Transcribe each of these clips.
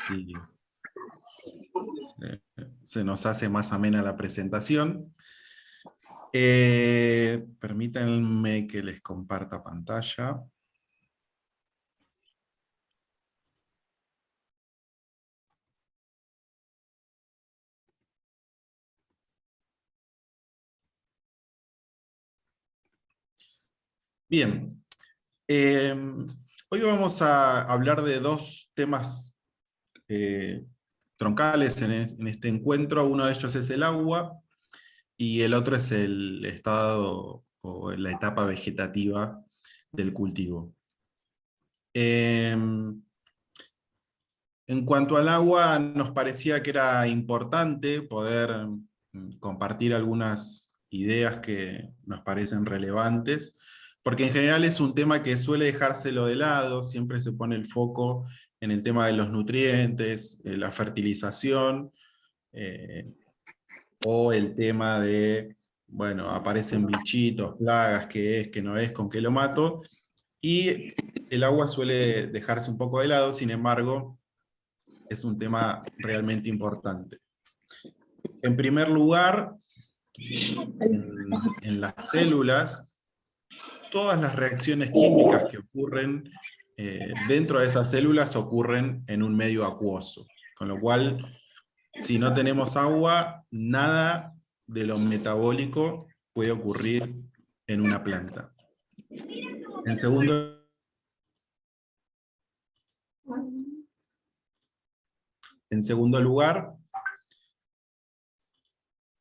así se nos hace más amena la presentación. Permítanme que les comparta pantalla. Bien, hoy vamos a hablar de dos temas troncales en este encuentro. Uno de ellos es el agua y el otro es el estado o la etapa vegetativa del cultivo. En cuanto al agua, nos parecía que era importante poder compartir algunas ideas que nos parecen relevantes, porque en general es un tema que suele dejárselo de lado, siempre se pone el foco en el tema de los nutrientes, la fertilización, o el tema de, bueno, aparecen bichitos, plagas, qué es, qué no es, con qué lo mato, y el agua suele dejarse un poco de lado. Sin embargo, es un tema realmente importante. En primer lugar, en las células, todas las reacciones químicas que ocurren dentro de esas células ocurren en un medio acuoso, con lo cual, si no tenemos agua, nada de lo metabólico puede ocurrir en una planta. En segundo lugar,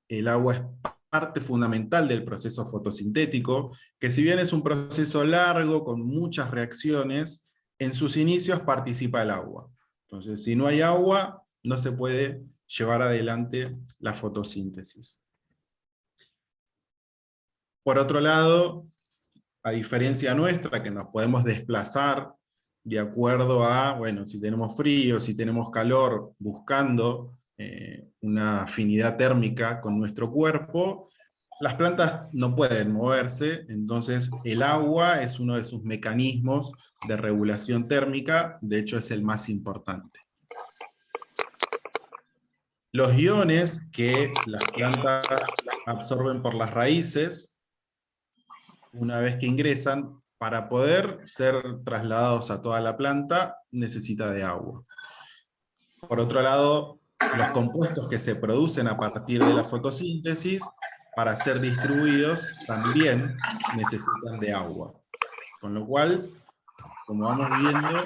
el agua es parte fundamental del proceso fotosintético, que si bien es un proceso largo, con muchas reacciones, en sus inicios participa el agua. Entonces, si no hay agua, no se puede llevar adelante la fotosíntesis. Por otro lado, a diferencia nuestra, que nos podemos desplazar de acuerdo a, bueno, si tenemos frío, si tenemos calor, buscando una afinidad térmica con nuestro cuerpo, las plantas no pueden moverse, entonces el agua es uno de sus mecanismos de regulación térmica, de hecho es el más importante. Los iones que las plantas absorben por las raíces, una vez que ingresan, para poder ser trasladados a toda la planta, necesita de agua. Por otro lado, los compuestos que se producen a partir de la fotosíntesis, para ser distribuidos, también necesitan de agua. Con lo cual, como vamos viendo,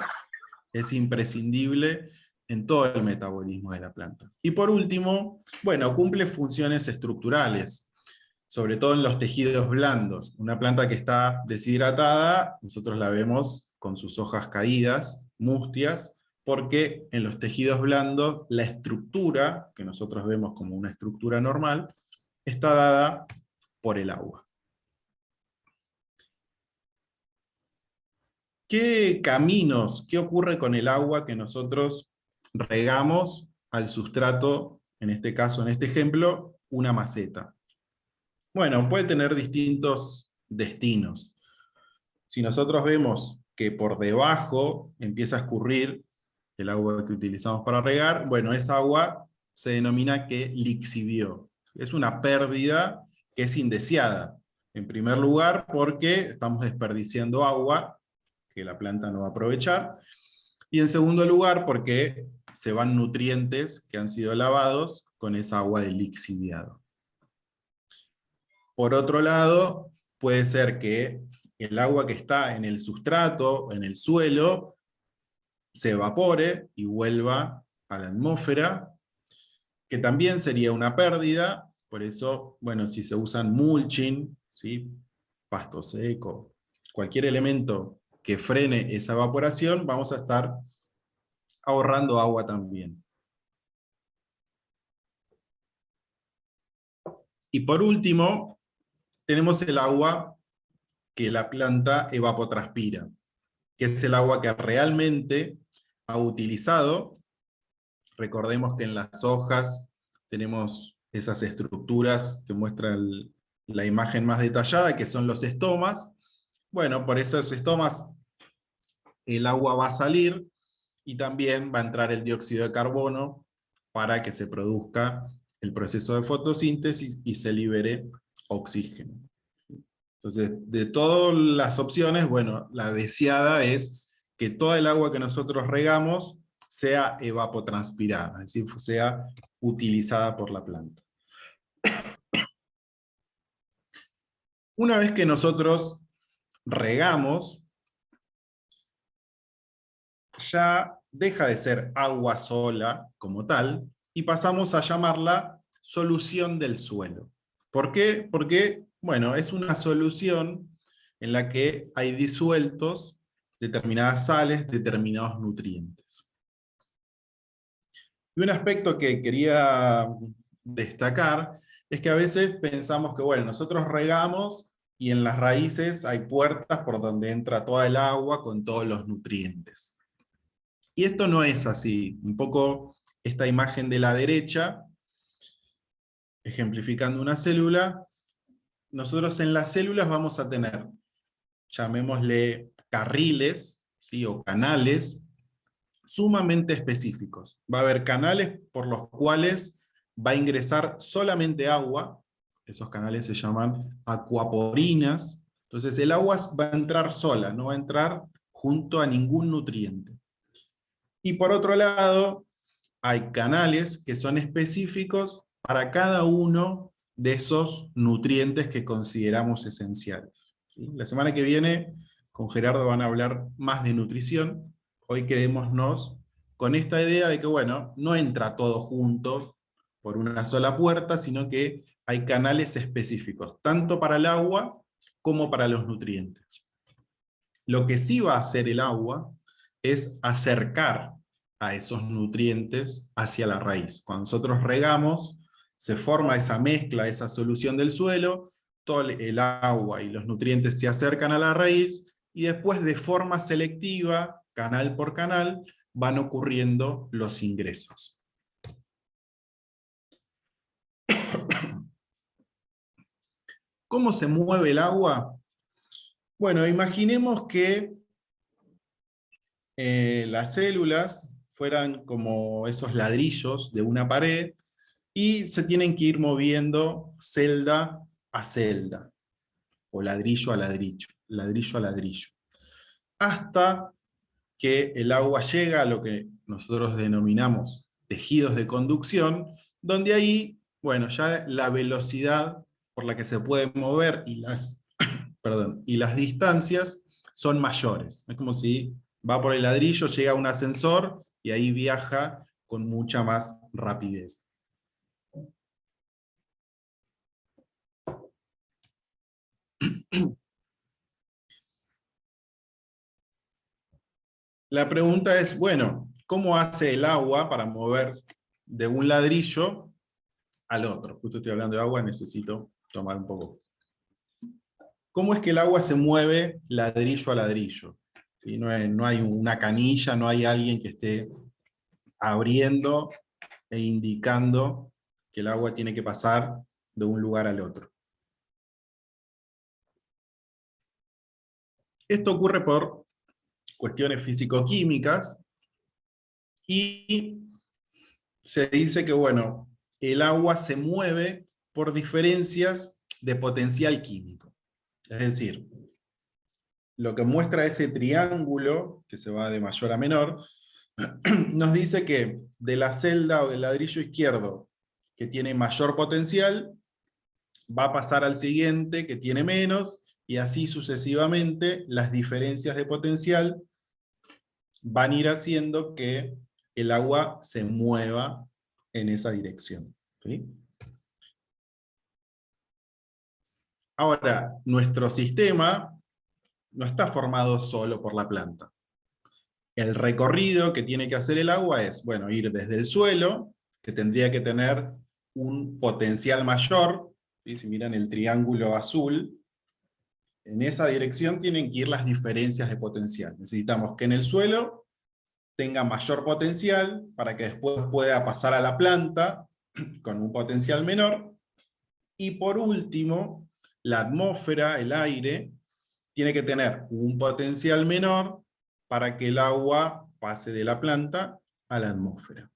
es imprescindible en todo el metabolismo de la planta. Y por último, bueno, cumple funciones estructurales, sobre todo en los tejidos blandos. Una planta que está deshidratada, nosotros la vemos con sus hojas caídas, mustias, porque en los tejidos blandos la estructura, que nosotros vemos como una estructura normal, está dada por el agua. ¿Qué caminos, qué ocurre con el agua que nosotros regamos al sustrato, en este caso, en este ejemplo, una maceta? Bueno, puede tener distintos destinos. Si nosotros vemos que por debajo empieza a escurrir el agua que utilizamos para regar, bueno, esa agua se denomina que lixivió. Es una pérdida que es indeseada. En primer lugar, porque estamos desperdiciando agua que la planta no va a aprovechar. Y en segundo lugar, porque se van nutrientes que han sido lavados con esa agua de lixiviado. Por otro lado, puede ser que el agua que está en el sustrato, en el suelo, se evapore y vuelva a la atmósfera, que también sería una pérdida. Por eso, bueno, si se usan mulching, ¿sí?, pasto seco, cualquier elemento que frene esa evaporación, vamos a estar ahorrando agua también. Y por último, tenemos el agua que la planta evapotranspira, que es el agua que realmente ha utilizado. Recordemos que en las hojas tenemos esas estructuras que muestran la imagen más detallada, que son los estomas. Bueno, por esos estomas el agua va a salir, y también va a entrar el dióxido de carbono para que se produzca el proceso de fotosíntesis y se libere oxígeno. Entonces, de todas las opciones, bueno, la deseada es que toda el agua que nosotros regamos sea evapotranspirada, es decir, sea utilizada por la planta. Una vez que nosotros regamos, ya deja de ser agua sola como tal, y pasamos a llamarla solución del suelo. ¿Por qué? Porque, bueno, es una solución en la que hay disueltos determinadas sales, determinados nutrientes. Y un aspecto que quería destacar es que a veces pensamos que, bueno, nosotros regamos y en las raíces hay puertas por donde entra toda el agua con todos los nutrientes. Y esto no es así. Un poco esta imagen de la derecha, ejemplificando una célula, nosotros en las células vamos a tener, llamémosle carriles, ¿sí? O canales, sumamente específicos. Va a haber canales por los cuales va a ingresar solamente agua, esos canales se llaman acuaporinas, entonces el agua va a entrar sola, no va a entrar junto a ningún nutriente. Y por otro lado, hay canales que son específicos para cada uno de esos nutrientes que consideramos esenciales. ¿Sí? La semana que viene con Gerardo van a hablar más de nutrición. Hoy quedémonos con esta idea de que, bueno, no entra todo junto por una sola puerta, sino que hay canales específicos, tanto para el agua como para los nutrientes. Lo que sí va a hacer el agua es acercar a esos nutrientes hacia la raíz. Cuando nosotros regamos, se forma esa mezcla, esa solución del suelo, todo el agua y los nutrientes se acercan a la raíz, y después de forma selectiva, canal por canal, van ocurriendo los ingresos. ¿Cómo se mueve el agua? Bueno, imaginemos que las células fueran como esos ladrillos de una pared y se tienen que ir moviendo celda a celda, o ladrillo a ladrillo, ladrillo a ladrillo, hasta que el agua llega a lo que nosotros denominamos tejidos de conducción, donde ahí, bueno, ya la velocidad por la que se puede mover y y las distancias son mayores. Es como si va por el ladrillo, llega a un ascensor y ahí viaja con mucha más rapidez. La pregunta es, bueno, ¿cómo hace el agua para mover de un ladrillo al otro? Justo estoy hablando de agua, necesito tomar un poco. ¿Cómo es que el agua se mueve ladrillo a ladrillo? ¿Sí? No hay una canilla, no hay alguien que esté abriendo e indicando que el agua tiene que pasar de un lugar al otro. Esto ocurre por cuestiones físico-químicas, y se dice que, bueno, el agua se mueve por diferencias de potencial químico. Es decir, lo que muestra ese triángulo, que se va de mayor a menor, nos dice que de la celda o del ladrillo izquierdo que tiene mayor potencial, va a pasar al siguiente que tiene menos, y así sucesivamente las diferencias de potencial van a ir haciendo que el agua se mueva en esa dirección. ¿Sí? Ahora, nuestro sistema no está formado solo por la planta. El recorrido que tiene que hacer el agua es, bueno, ir desde el suelo, que tendría que tener un potencial mayor, ¿sí? Si miran el triángulo azul, en esa dirección tienen que ir las diferencias de potencial. Necesitamos que en el suelo tenga mayor potencial para que después pueda pasar a la planta con un potencial menor. Y por último, la atmósfera, el aire, tiene que tener un potencial menor para que el agua pase de la planta a la atmósfera.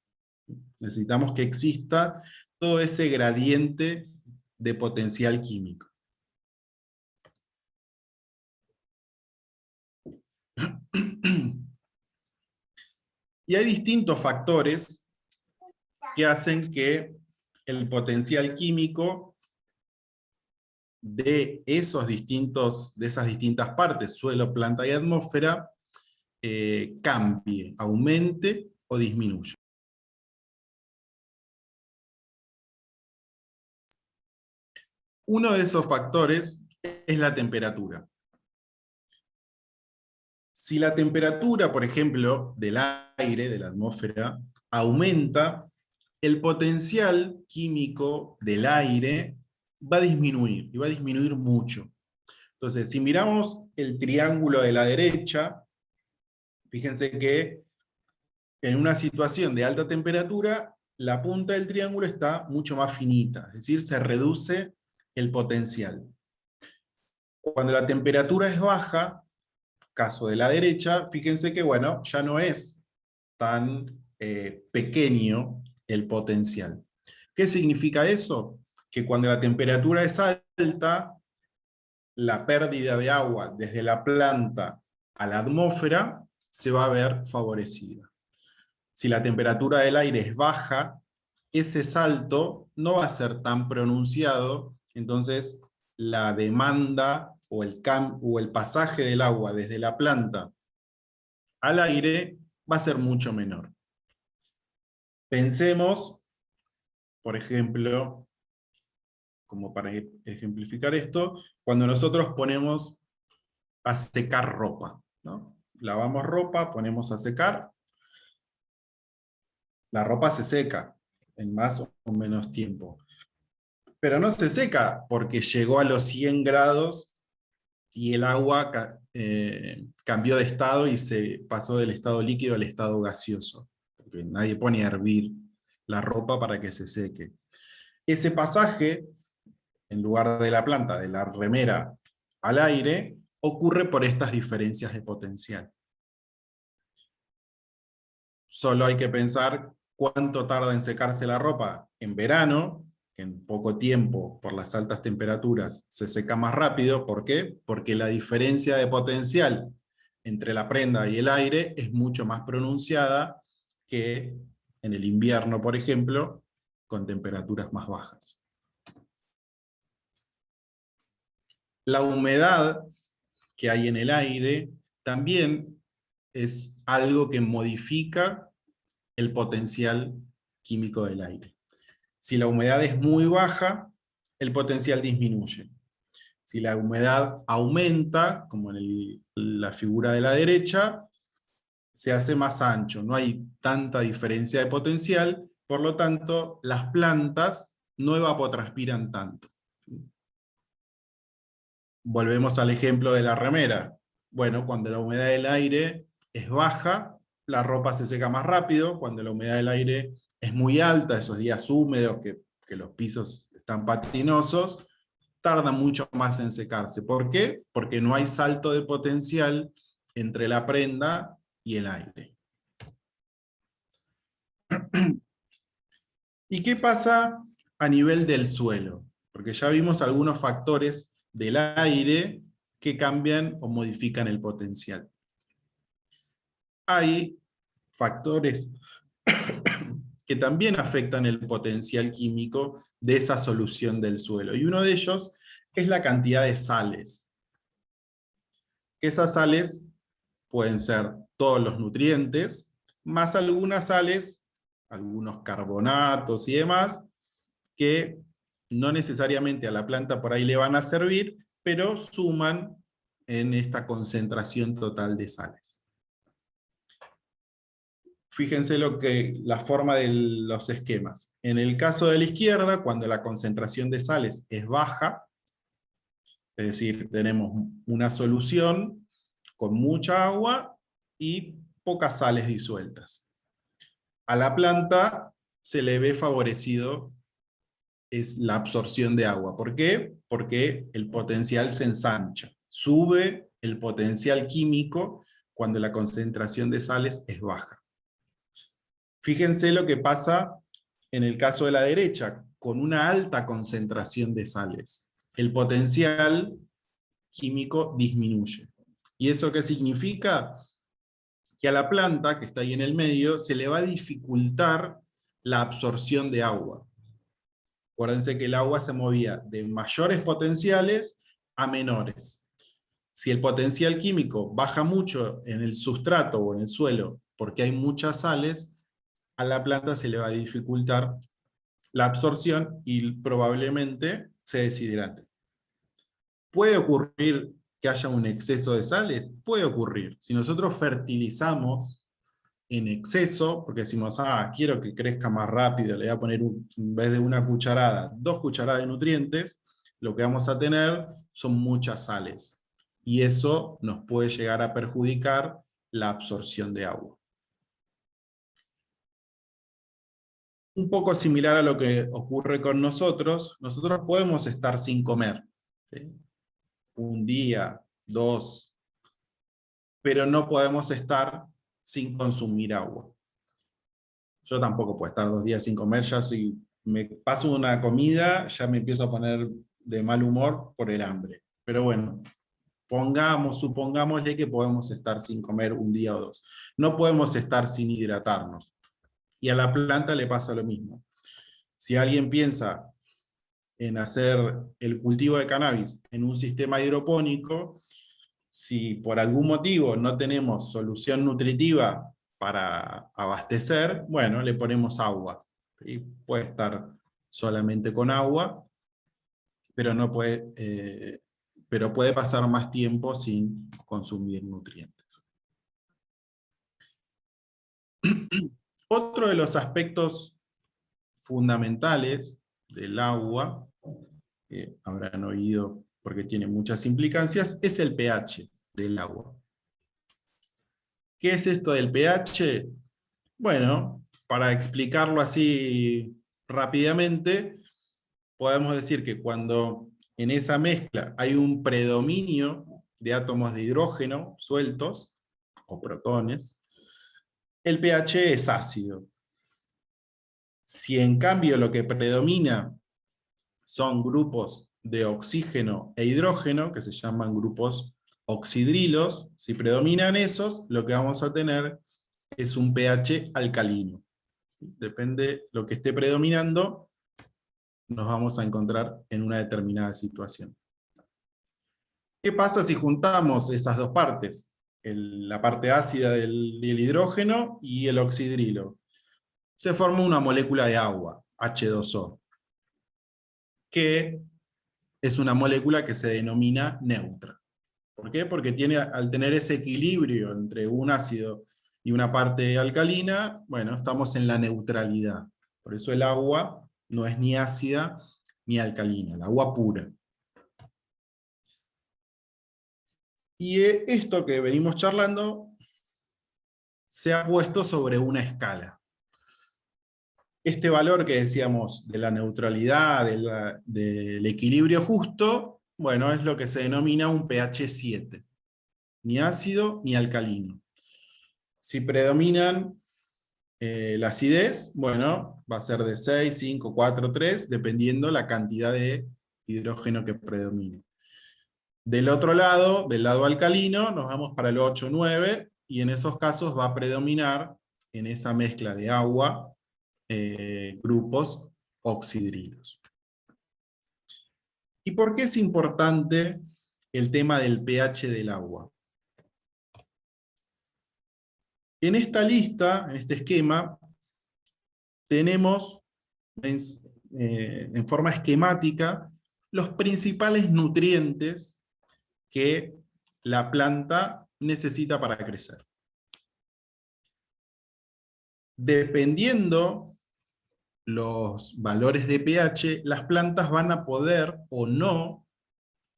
Necesitamos que exista todo ese gradiente de potencial químico. Y hay distintos factores que hacen que el potencial químico de esas distintas partes, suelo, planta y atmósfera, cambie, aumente o disminuya. Uno de esos factores es la temperatura. Si la temperatura, por ejemplo, del aire, de la atmósfera, aumenta, el potencial químico del aire va a disminuir, y va a disminuir mucho. Entonces, si miramos el triángulo de la derecha, fíjense que en una situación de alta temperatura, la punta del triángulo está mucho más finita, es decir, se reduce el potencial. Cuando la temperatura es baja, caso de la derecha, fíjense que bueno, ya no es tan pequeño el potencial. ¿Qué significa eso? Que cuando la temperatura es alta, la pérdida de agua desde la planta a la atmósfera se va a ver favorecida. Si la temperatura del aire es baja, ese salto no va a ser tan pronunciado, entonces la demanda o el pasaje del agua desde la planta al aire va a ser mucho menor. Pensemos, por ejemplo, como para ejemplificar esto, cuando nosotros ponemos a secar ropa, ¿no? Lavamos ropa, ponemos a secar, la ropa se seca en más o menos tiempo. Pero no se seca porque llegó a los 100 grados y el agua cambió de estado y se pasó del estado líquido al estado gaseoso. Porque nadie pone a hervir la ropa para que se seque. Ese pasaje, en lugar de la planta, de la remera al aire, ocurre por estas diferencias de potencial. Solo hay que pensar cuánto tarda en secarse la ropa en verano, que en poco tiempo, por las altas temperaturas, se seca más rápido. ¿Por qué? Porque la diferencia de potencial entre la prenda y el aire es mucho más pronunciada que en el invierno, por ejemplo, con temperaturas más bajas. La humedad que hay en el aire también es algo que modifica el potencial químico del aire. Si la humedad es muy baja, el potencial disminuye. Si la humedad aumenta, como en la figura de la derecha, se hace más ancho, no hay tanta diferencia de potencial, por lo tanto, las plantas no evapotranspiran tanto. Volvemos al ejemplo de la remera. Bueno, cuando la humedad del aire es baja, la ropa se seca más rápido. Cuando la humedad del aire es muy alta, esos días húmedos que los pisos están patinosos, tarda mucho más en secarse. ¿Por qué? Porque no hay salto de potencial entre la prenda y el aire. ¿Y qué pasa a nivel del suelo? Porque ya vimos algunos factores del aire que cambian o modifican el potencial. Hay factores que también afectan el potencial químico de esa solución del suelo. Y uno de ellos es la cantidad de sales. Esas sales pueden ser todos los nutrientes, más algunas sales, algunos carbonatos y demás, que no necesariamente a la planta por ahí le van a servir, pero suman en esta concentración total de sales. Fíjense la forma de los esquemas. En el caso de la izquierda, cuando la concentración de sales es baja, es decir, tenemos una solución con mucha agua y pocas sales disueltas. A la planta se le ve favorecido es la absorción de agua. ¿Por qué? Porque el potencial se ensancha. Sube el potencial químico cuando la concentración de sales es baja. Fíjense lo que pasa en el caso de la derecha, con una alta concentración de sales. El potencial químico disminuye. ¿Y eso qué significa? Que a la planta, que está ahí en el medio, se le va a dificultar la absorción de agua. Acuérdense que el agua se movía de mayores potenciales a menores. Si el potencial químico baja mucho en el sustrato o en el suelo porque hay muchas sales, a la planta se le va a dificultar la absorción y probablemente se deshidrate. ¿Puede ocurrir que haya un exceso de sales? Puede ocurrir. Si nosotros fertilizamos en exceso, porque decimos, quiero que crezca más rápido, le voy a poner en vez de una cucharada, 2 cucharadas de nutrientes, lo que vamos a tener son muchas sales. Y eso nos puede llegar a perjudicar la absorción de agua. Un poco similar a lo que ocurre con nosotros podemos estar sin comer, ¿sí? Un día, 2, pero no podemos estar sin consumir agua. Yo tampoco puedo estar 2 días sin comer, ya me paso una comida, ya me empiezo a poner de mal humor por el hambre. Pero bueno, supongámosle que podemos estar sin comer un día o 2. No podemos estar sin hidratarnos. Y a la planta le pasa lo mismo. Si alguien piensa en hacer el cultivo de cannabis en un sistema hidropónico, si por algún motivo no tenemos solución nutritiva para abastecer, bueno, le ponemos agua. ¿Sí? Puede estar solamente con agua, pero, pero puede pasar más tiempo sin consumir nutrientes. Otro de los aspectos fundamentales del agua, que habrán oído porque tiene muchas implicancias, es el pH del agua. ¿Qué es esto del pH? Bueno, para explicarlo así rápidamente, podemos decir que cuando en esa mezcla hay un predominio de átomos de hidrógeno sueltos, o protones, el pH es ácido. Si en cambio lo que predomina son grupos de oxígeno e hidrógeno, que se llaman grupos oxidrilos, si predominan esos, lo que vamos a tener es un pH alcalino. Depende de lo que esté predominando, nos vamos a encontrar en una determinada situación. ¿Qué pasa si juntamos esas dos partes? La parte ácida del hidrógeno y el oxidrilo. Se forma una molécula de agua, H2O, que es una molécula que se denomina neutra. ¿Por qué? Porque al tener ese equilibrio entre un ácido y una parte alcalina, bueno, estamos en la neutralidad. Por eso el agua no es ni ácida ni alcalina, el agua pura. Y esto que venimos charlando se ha puesto sobre una escala. Este valor que decíamos de la neutralidad, del equilibrio justo, bueno, es lo que se denomina un pH 7. Ni ácido ni alcalino. Si predominan la acidez, bueno, va a ser de 6, 5, 4, 3, dependiendo la cantidad de hidrógeno que predomine. Del otro lado, del lado alcalino, nos vamos para el 8, 9, y en esos casos va a predominar, en esa mezcla de agua, grupos oxidrilos. ¿Y por qué es importante el tema del pH del agua? En esta lista, en este esquema, tenemos en forma esquemática los principales nutrientes que la planta necesita para crecer. Dependiendo los valores de pH, las plantas van a poder o no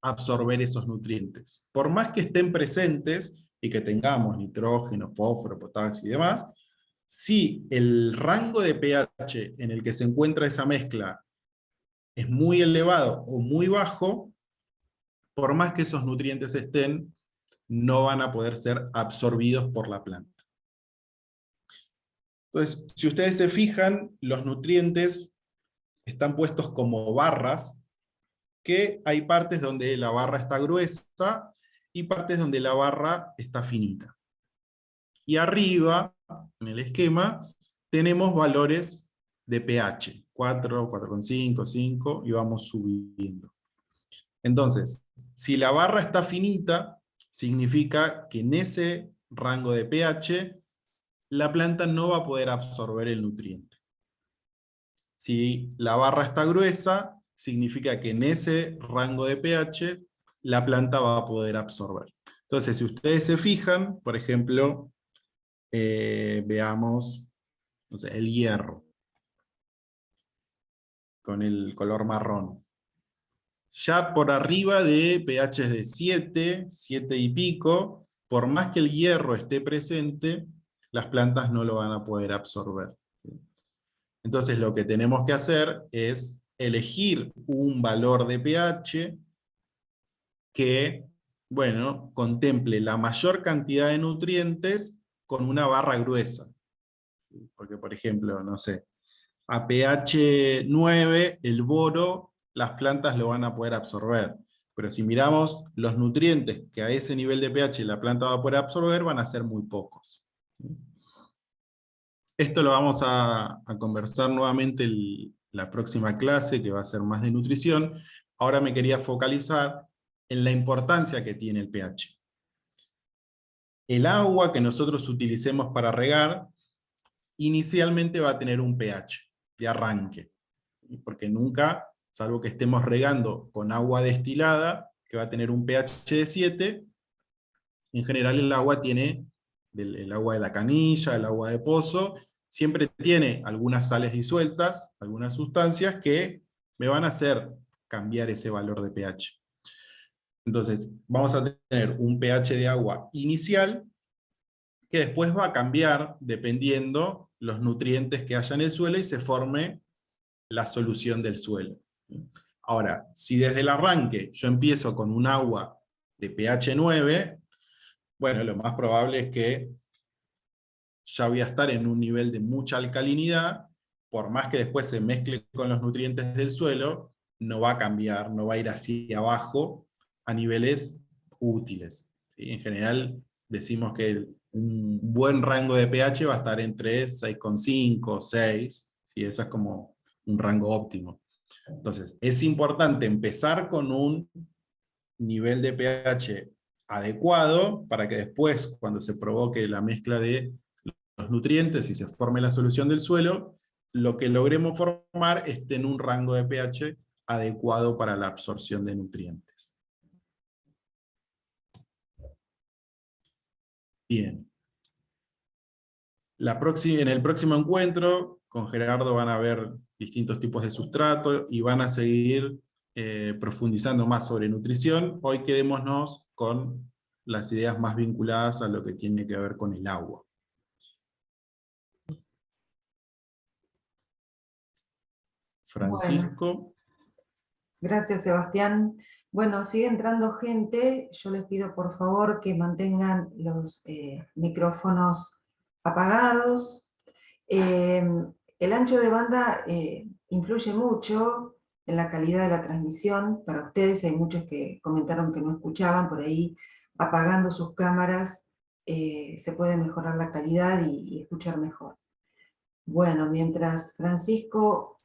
absorber esos nutrientes. Por más que estén presentes y que tengamos nitrógeno, fósforo, potasio y demás, si el rango de pH en el que se encuentra esa mezcla es muy elevado o muy bajo, por más que esos nutrientes estén, no van a poder ser absorbidos por la planta. Entonces, si ustedes se fijan, los nutrientes están puestos como barras, que hay partes donde la barra está gruesa y partes donde la barra está finita. Y arriba, en el esquema, tenemos valores de pH, 4, 4,5, 5, y vamos subiendo. Entonces, si la barra está finita, significa que en ese rango de pH, la planta no va a poder absorber el nutriente. Si la barra está gruesa, significa que en ese rango de pH, la planta va a poder absorber. Entonces, si ustedes se fijan, por ejemplo, veamos, no sé, el hierro, con el color marrón. Ya por arriba de pH de 7, 7 y pico, por más que el hierro esté presente, las plantas no lo van a poder absorber. Entonces lo que tenemos que hacer es elegir un valor de pH que, bueno, contemple la mayor cantidad de nutrientes con una barra gruesa. Porque, por ejemplo, no sé, a pH 9, el boro, las plantas lo van a poder absorber. Pero si miramos los nutrientes que a ese nivel de pH la planta va a poder absorber, van a ser muy pocos. Esto lo vamos a conversar nuevamente la próxima clase, que va a ser más de nutrición. Ahora me quería focalizar en la importancia que tiene el pH. El agua que nosotros utilicemos para regar, inicialmente va a tener un pH de arranque. Porque nunca, salvo que estemos regando con agua destilada, que va a tener un pH de 7, en general el agua tiene, el agua de la canilla, el agua de pozo, siempre tiene algunas sales disueltas, algunas sustancias que me van a hacer cambiar ese valor de pH. Entonces, vamos a tener un pH de agua inicial, que después va a cambiar dependiendo los nutrientes que haya en el suelo y se forme la solución del suelo. Ahora, si desde el arranque yo empiezo con un agua de pH 9, bueno, lo más probable es que ya voy a estar en un nivel de mucha alcalinidad, por más que después se mezcle con los nutrientes del suelo, no va a cambiar, no va a ir hacia abajo a niveles útiles. ¿Sí? En general decimos que un buen rango de pH va a estar entre 6,5, 6, ¿sí? Ese es como un rango óptimo. Entonces, es importante empezar con un nivel de pH adecuado para que después, cuando se provoque la mezcla de los nutrientes y se forme la solución del suelo, lo que logremos formar esté en un rango de pH adecuado para la absorción de nutrientes. Bien. En el próximo encuentro, con Gerardo van a ver distintos tipos de sustrato y van a seguir profundizando más sobre nutrición. Hoy quedémonos con las ideas más vinculadas a lo que tiene que ver con el agua. Francisco. Bueno, gracias, Sebastián. Bueno, sigue entrando gente. Yo les pido por favor que mantengan los micrófonos apagados. El ancho de banda influye mucho en la calidad de la transmisión. Para ustedes hay muchos que comentaron que no escuchaban, por ahí apagando sus cámaras se puede mejorar la calidad y escuchar mejor. Bueno, mientras Francisco...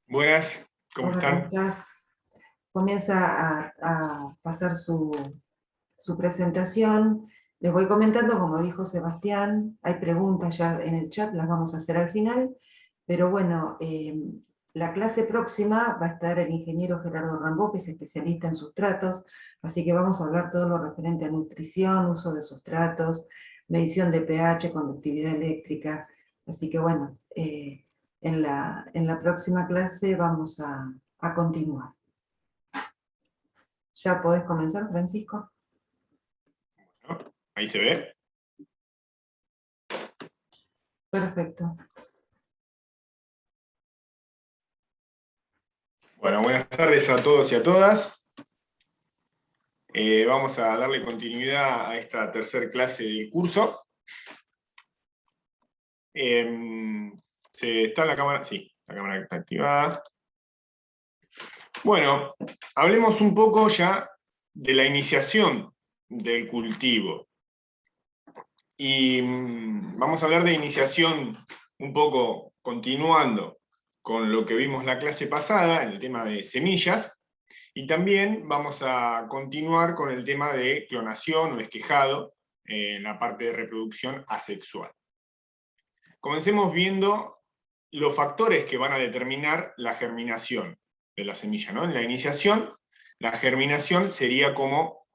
Buenas, ¿cómo están? Comienza a pasar su presentación. Les voy comentando, como dijo Sebastián, hay preguntas ya en el chat, las vamos a hacer al final, pero bueno, la clase próxima va a estar el ingeniero Gerardo Rambó, que es especialista en sustratos, así que vamos a hablar todo lo referente a nutrición, uso de sustratos, medición de pH, conductividad eléctrica, así que bueno, en la próxima clase vamos a continuar. ¿Ya podés comenzar, Francisco? Bueno, ahí se ve. Perfecto. Bueno, buenas tardes a todos y a todas. Vamos a darle continuidad a esta tercera clase del curso. ¿Está la cámara? Sí, la cámara está activada. Bueno, hablemos un poco ya de la iniciación del cultivo. Y vamos a hablar de iniciación un poco continuando con lo que vimos la clase pasada, en el tema de semillas, y también vamos a continuar con el tema de clonación o esquejado en la parte de reproducción asexual. Comencemos viendo los factores que van a determinar la germinación de la semilla, ¿no? En la iniciación, la germinación sería como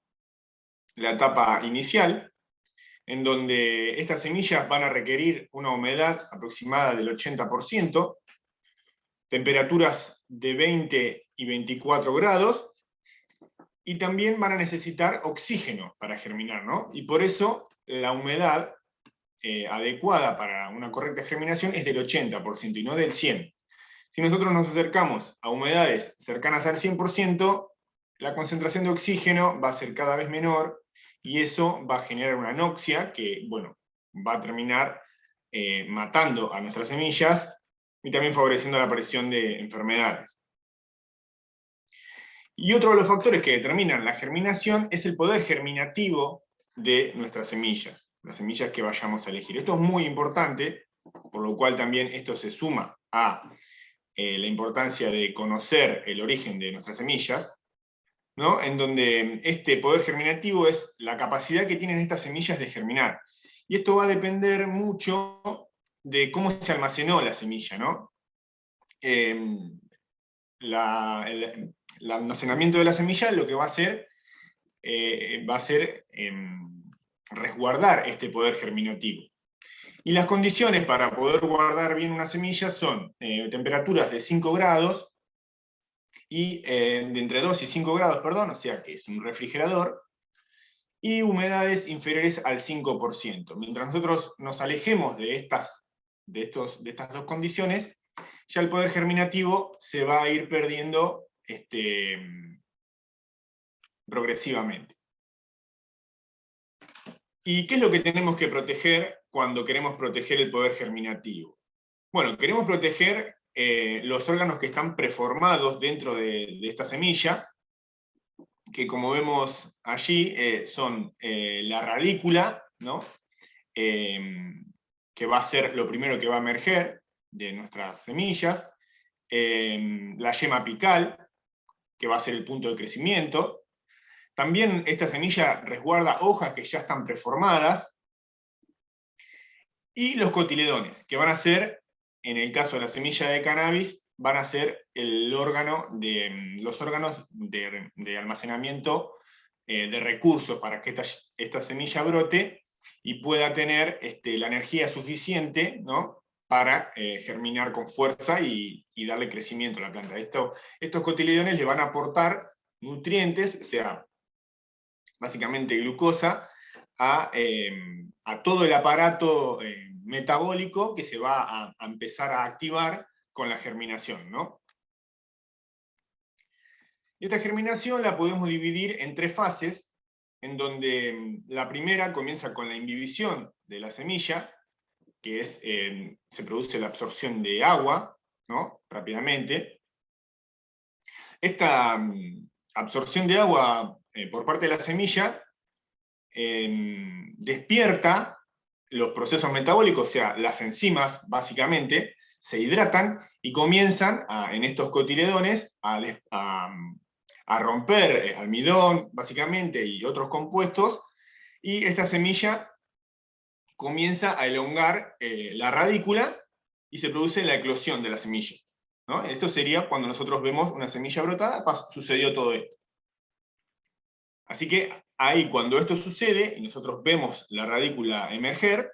la etapa inicial, en donde estas semillas van a requerir una humedad aproximada del 80%, temperaturas de 20 y 24 grados, y también van a necesitar oxígeno para germinar, ¿no? Y por eso la humedad adecuada para una correcta germinación es del 80% y no del 100%. Si nosotros nos acercamos a humedades cercanas al 100%, la concentración de oxígeno va a ser cada vez menor, y eso va a generar una anoxia que, bueno, va a terminar matando a nuestras semillas y también favoreciendo la aparición de enfermedades. Y otro de los factores que determinan la germinación es el poder germinativo de nuestras semillas, las semillas que vayamos a elegir. Esto es muy importante, por lo cual también esto se suma a la importancia de conocer el origen de nuestras semillas, ¿no? En donde este poder germinativo es la capacidad que tienen estas semillas de germinar. Y esto va a depender mucho de cómo se almacenó la semilla, ¿no? El almacenamiento de la semilla lo que va a hacer resguardar este poder germinativo. Y las condiciones para poder guardar bien una semilla son temperaturas de 5 grados, y de entre 2 y 5 grados, perdón, o sea que es un refrigerador, y humedades inferiores al 5%. Mientras nosotros nos alejemos de estas dos condiciones, ya el poder germinativo se va a ir perdiendo progresivamente. ¿Y qué es lo que tenemos que proteger cuando queremos proteger el poder germinativo? Bueno, queremos proteger los órganos que están preformados dentro de esta semilla, que como vemos allí son la radícula, ¿no? Que va a ser lo primero que va a emerger de nuestras semillas, la yema apical, que va a ser el punto de crecimiento. También esta semilla resguarda hojas que ya están preformadas, y los cotiledones, que van a ser, en el caso de la semilla de cannabis, van a ser los órganos de almacenamiento de recursos para que esta semilla brote y pueda tener la energía suficiente, ¿no?, para germinar con fuerza y darle crecimiento a la planta. Estos cotiledones le van a aportar nutrientes, o sea, básicamente glucosa, a todo el aparato metabólico que se va a empezar a activar con la germinación, ¿no? Esta germinación la podemos dividir en 3 fases, en donde la primera comienza con la imbibición de la semilla, que es, se produce la absorción de agua, ¿no?, rápidamente. Esta absorción de agua por parte de la semilla despierta los procesos metabólicos, o sea, las enzimas, básicamente, se hidratan y comienzan en estos cotiledones a romper almidón, básicamente, y otros compuestos, y esta semilla comienza a elongar la radícula y se produce la eclosión de la semilla, ¿no? Esto sería cuando nosotros vemos una semilla brotada, sucedió todo esto. Así que ahí, cuando esto sucede y nosotros vemos la radícula emerger,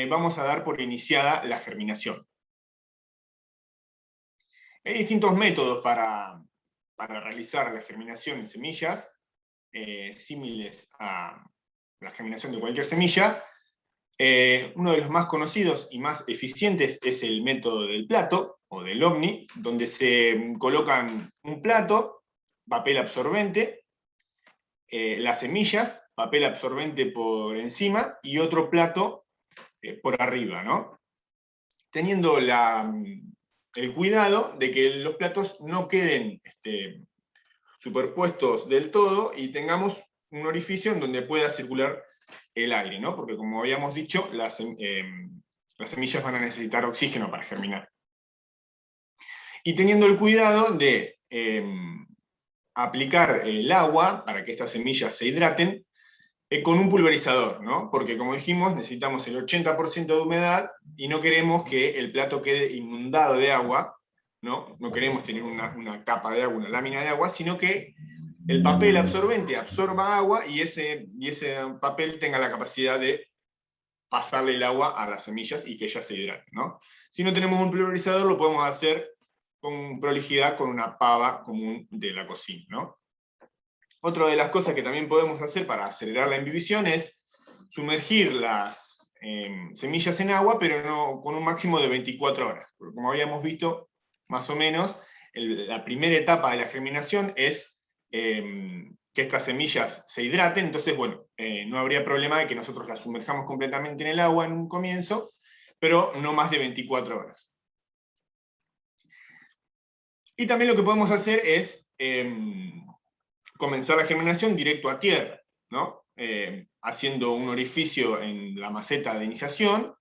vamos a dar por iniciada la germinación. Hay distintos métodos para realizar la germinación en semillas, símiles a la germinación de cualquier semilla. Uno de los más conocidos y más eficientes es el método del plato, o del ovni, donde se colocan un plato, papel absorbente, las semillas, papel absorbente por encima y otro plato por arriba, ¿no? Teniendo el cuidado de que los platos no queden superpuestos del todo y tengamos un orificio en donde pueda circular el aire, ¿no? Porque como habíamos dicho, las semillas van a necesitar oxígeno para germinar. Y teniendo el cuidado de aplicar el agua para que estas semillas se hidraten con un pulverizador, ¿no? Porque como dijimos, necesitamos el 80% de humedad y no queremos que el plato quede inundado de agua, ¿no? No queremos tener una capa de agua, una lámina de agua, sino que el papel absorbente absorba agua y ese papel tenga la capacidad de pasarle el agua a las semillas y que ellas se hidraten, ¿no? Si no tenemos un pulverizador, lo podemos hacer con prolijidad con una pava común de la cocina, ¿no? Otra de las cosas que también podemos hacer para acelerar la imbibición es sumergir las semillas en agua, pero no con un máximo de 24 horas. Porque como habíamos visto, más o menos, la primera etapa de la germinación es que estas semillas se hidraten, entonces, bueno, no habría problema de que nosotros las sumerjamos completamente en el agua en un comienzo, pero no más de 24 horas. Y también lo que podemos hacer es comenzar la germinación directo a tierra, ¿no? Haciendo un orificio en la maceta de iniciación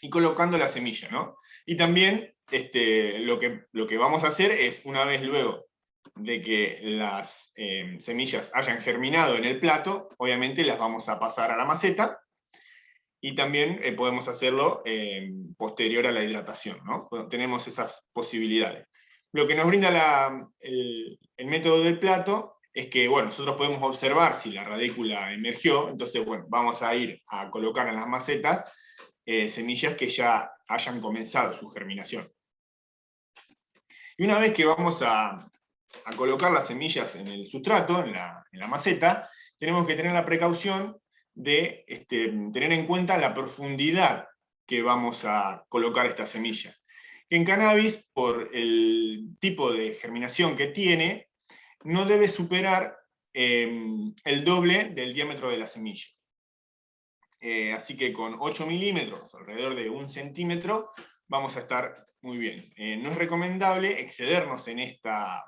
y colocando la semilla, ¿no? Y también lo que vamos a hacer es, una vez luego de que las semillas hayan germinado en el plato, obviamente las vamos a pasar a la maceta, y también podemos hacerlo posterior a la hidratación, ¿no? Tenemos esas posibilidades. Lo que nos brinda el método del plato es que, bueno, nosotros podemos observar si la radícula emergió, entonces, bueno, vamos a ir a colocar en las macetas semillas que ya hayan comenzado su germinación. Y una vez que vamos a colocar las semillas en el sustrato, en la maceta, tenemos que tener la precaución de tener en cuenta la profundidad que vamos a colocar esta semilla. En cannabis, por el tipo de germinación que tiene, no debe superar el doble del diámetro de la semilla. Así que con 8 milímetros, alrededor de 1 centímetro, vamos a estar muy bien. No es recomendable excedernos en esta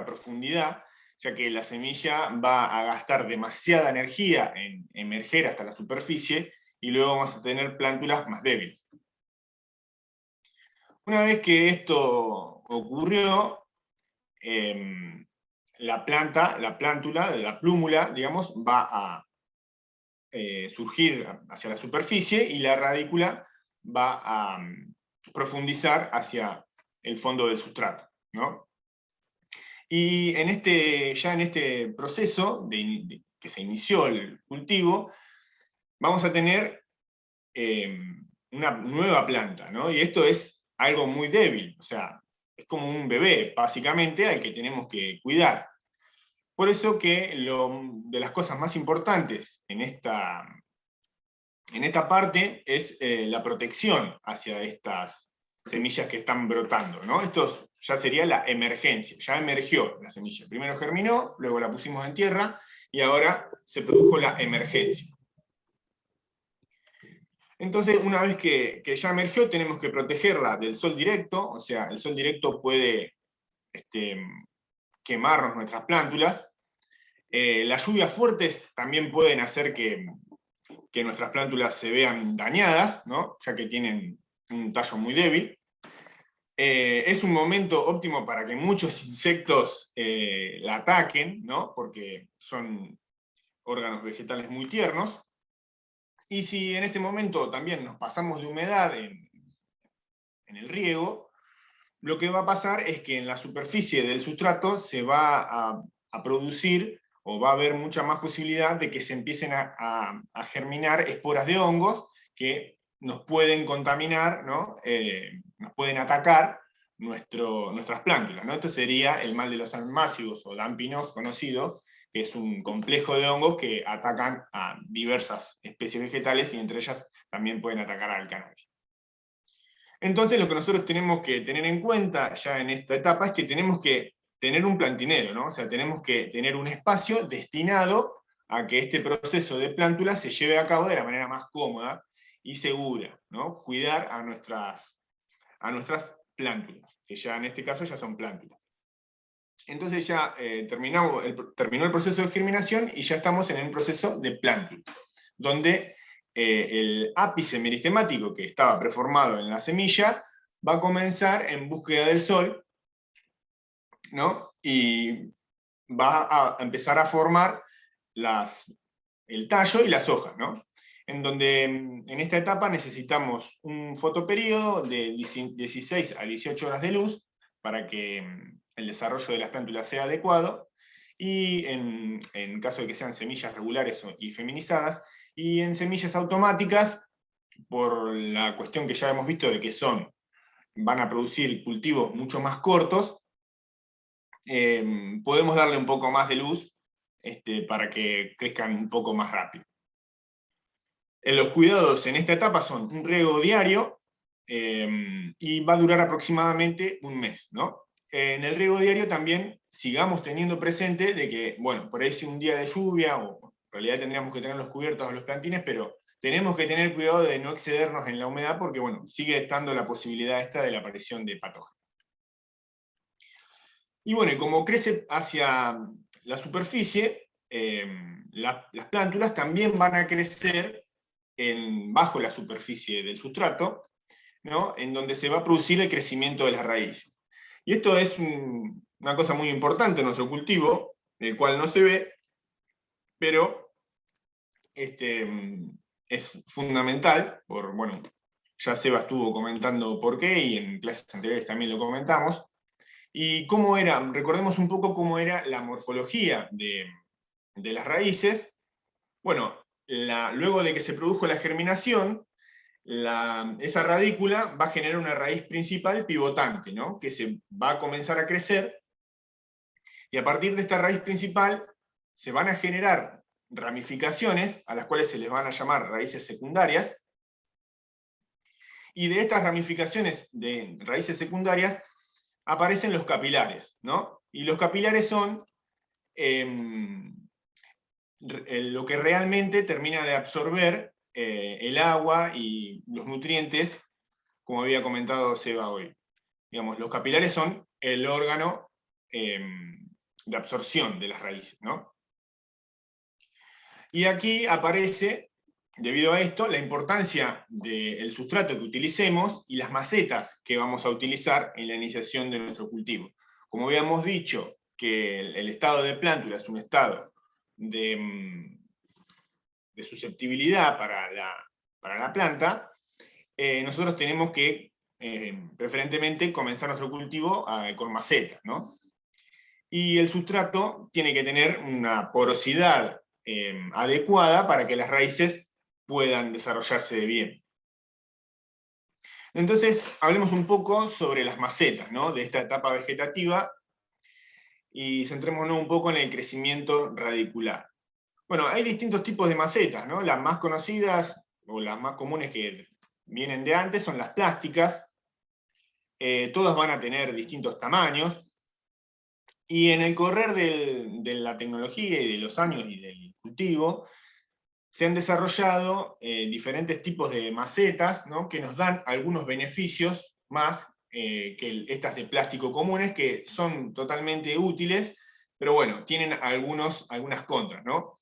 profundidad, ya que la semilla va a gastar demasiada energía en emerger hasta la superficie, y luego vamos a tener plántulas más débiles. Una vez que esto ocurrió, la plántula, la plúmula, digamos, va a surgir hacia la superficie y la radícula va a profundizar hacia el fondo del sustrato, ¿no? Y ya en este proceso que se inició el cultivo, vamos a tener una nueva planta, ¿no? Y esto es algo muy débil, o sea, es como un bebé, básicamente, al que tenemos que cuidar. Por eso que de las cosas más importantes en esta parte es la protección hacia estas semillas que están brotando, ¿no? Esto ya sería la emergencia, ya emergió la semilla. Primero germinó, luego la pusimos en tierra, y ahora se produjo la emergencia. Entonces, una vez que ya emergió, tenemos que protegerla del sol directo, o sea, el sol directo puede quemarnos nuestras plántulas. Las lluvias fuertes también pueden hacer que nuestras plántulas se vean dañadas, ¿no? Ya que tienen un tallo muy débil. Es un momento óptimo para que muchos insectos la ataquen, ¿no? Porque son órganos vegetales muy tiernos. Y si en este momento también nos pasamos de humedad en el riego, lo que va a pasar es que en la superficie del sustrato se va a producir, o va a haber mucha más posibilidad de que se empiecen a germinar esporas de hongos que nos pueden contaminar, ¿no? Nos pueden atacar nuestras plántulas, ¿no? Esto sería el mal de los almácigos o lampinos conocido, que es un complejo de hongos que atacan a diversas especies vegetales, y entre ellas también pueden atacar al cannabis. Entonces lo que nosotros tenemos que tener en cuenta ya en esta etapa es que tenemos que tener un plantinero, ¿no? O sea, tenemos que tener un espacio destinado a que este proceso de plántula se lleve a cabo de la manera más cómoda y segura, ¿no? Cuidar a nuestras plántulas, que ya en este caso ya son plántulas. Entonces ya terminó el proceso de germinación y ya estamos en un proceso de plántula, donde el ápice meristemático que estaba preformado en la semilla va a comenzar en búsqueda del sol, ¿no? Y va a empezar a formar el tallo y las hojas, ¿no? En donde en esta etapa necesitamos un fotoperíodo de 16 a 18 horas de luz para que el desarrollo de las plántulas sea adecuado, y en caso de que sean semillas regulares y feminizadas, y en semillas automáticas, por la cuestión que ya hemos visto de que van a producir cultivos mucho más cortos, podemos darle un poco más de luz para que crezcan un poco más rápido. Los cuidados en esta etapa son un riego diario, y va a durar aproximadamente un mes, ¿no? En el riego diario también sigamos teniendo presente de que, bueno, por ahí si un día de lluvia, o en realidad tendríamos que tenerlos cubiertos a los plantines, pero tenemos que tener cuidado de no excedernos en la humedad, porque, bueno, sigue estando la posibilidad esta de la aparición de patógenos. Y bueno, como crece hacia la superficie, las plántulas también van a crecer bajo la superficie del sustrato, ¿no? En donde se va a producir el crecimiento de las raíces. Y esto es una cosa muy importante en nuestro cultivo, el cual no se ve, pero es fundamental, bueno, ya Seba estuvo comentando por qué, y en clases anteriores también lo comentamos. Y recordemos un poco cómo era la morfología de las raíces. Bueno, luego de que se produjo la germinación, esa radícula va a generar una raíz principal pivotante, ¿no? Que se va a comenzar a crecer, y a partir de esta raíz principal se van a generar ramificaciones, a las cuales se les van a llamar raíces secundarias, y de estas ramificaciones de raíces secundarias aparecen los capilares, ¿no? Y los capilares son lo que realmente termina de absorber el agua y los nutrientes, como había comentado Seba hoy. Digamos, los capilares son el órgano de absorción de las raíces, ¿no? Y aquí aparece, debido a esto, la importancia del sustrato que utilicemos y las macetas que vamos a utilizar en la iniciación de nuestro cultivo. Como habíamos dicho, que el estado de plántula es un estado de susceptibilidad para la planta, nosotros tenemos que preferentemente comenzar nuestro cultivo con macetas, ¿no? Y el sustrato tiene que tener una porosidad adecuada para que las raíces puedan desarrollarse bien. Entonces, hablemos un poco sobre las macetas, ¿no? De esta etapa vegetativa, y centrémonos un poco en el crecimiento radicular. Bueno, hay distintos tipos de macetas, ¿no? Las más conocidas, o las más comunes que vienen de antes, son las plásticas. Todas van a tener distintos tamaños, y en el correr de la tecnología y de los años y del cultivo, se han desarrollado diferentes tipos de macetas, ¿no? Que nos dan algunos beneficios más que estas de plástico comunes, que son totalmente útiles, pero bueno, tienen algunas contras, ¿no?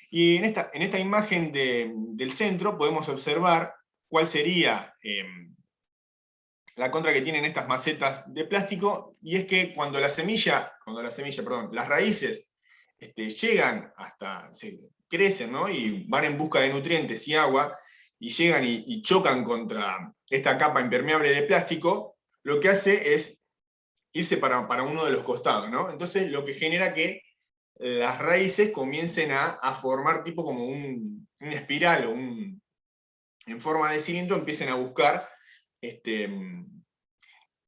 Y en esta imagen del centro podemos observar cuál sería la contra que tienen estas macetas de plástico, y es que cuando las raíces llegan crecen, ¿no? Y van en busca de nutrientes y agua, y llegan y chocan contra esta capa impermeable de plástico, lo que hace es irse para uno de los costados, ¿no? Entonces lo que genera que las raíces comiencen a formar tipo como una espiral, o en forma de cilindro, empiecen a buscar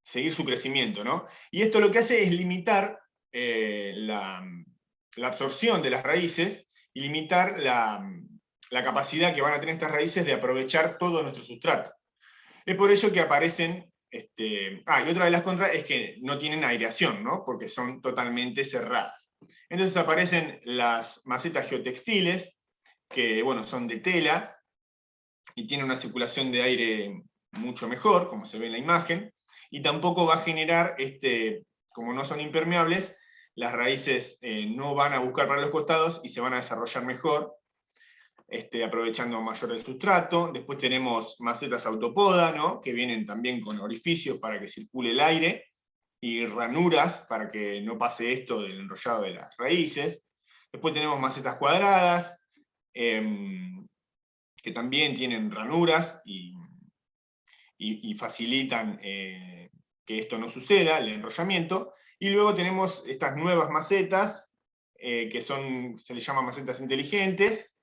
seguir su crecimiento, ¿no? Y esto lo que hace es limitar la absorción de las raíces, y limitar la capacidad que van a tener estas raíces de aprovechar todo nuestro sustrato. Es por ello que aparecen y otra de las contras es que no tienen aireación, ¿no? Porque son totalmente cerradas. Entonces aparecen las macetas geotextiles, que bueno, son de tela, y tienen una circulación de aire mucho mejor, como se ve en la imagen, y tampoco va a generar, como no son impermeables, las raíces no van a buscar para los costados y se van a desarrollar mejor, aprovechando mayor el sustrato. Después tenemos macetas autopoda, ¿no? Que vienen también con orificios para que circule el aire, y ranuras para que no pase esto del enrollado de las raíces. Después tenemos macetas cuadradas, que también tienen ranuras y facilitan que esto no suceda, el enrollamiento. Y luego tenemos estas nuevas macetas, que se les llama macetas inteligentes,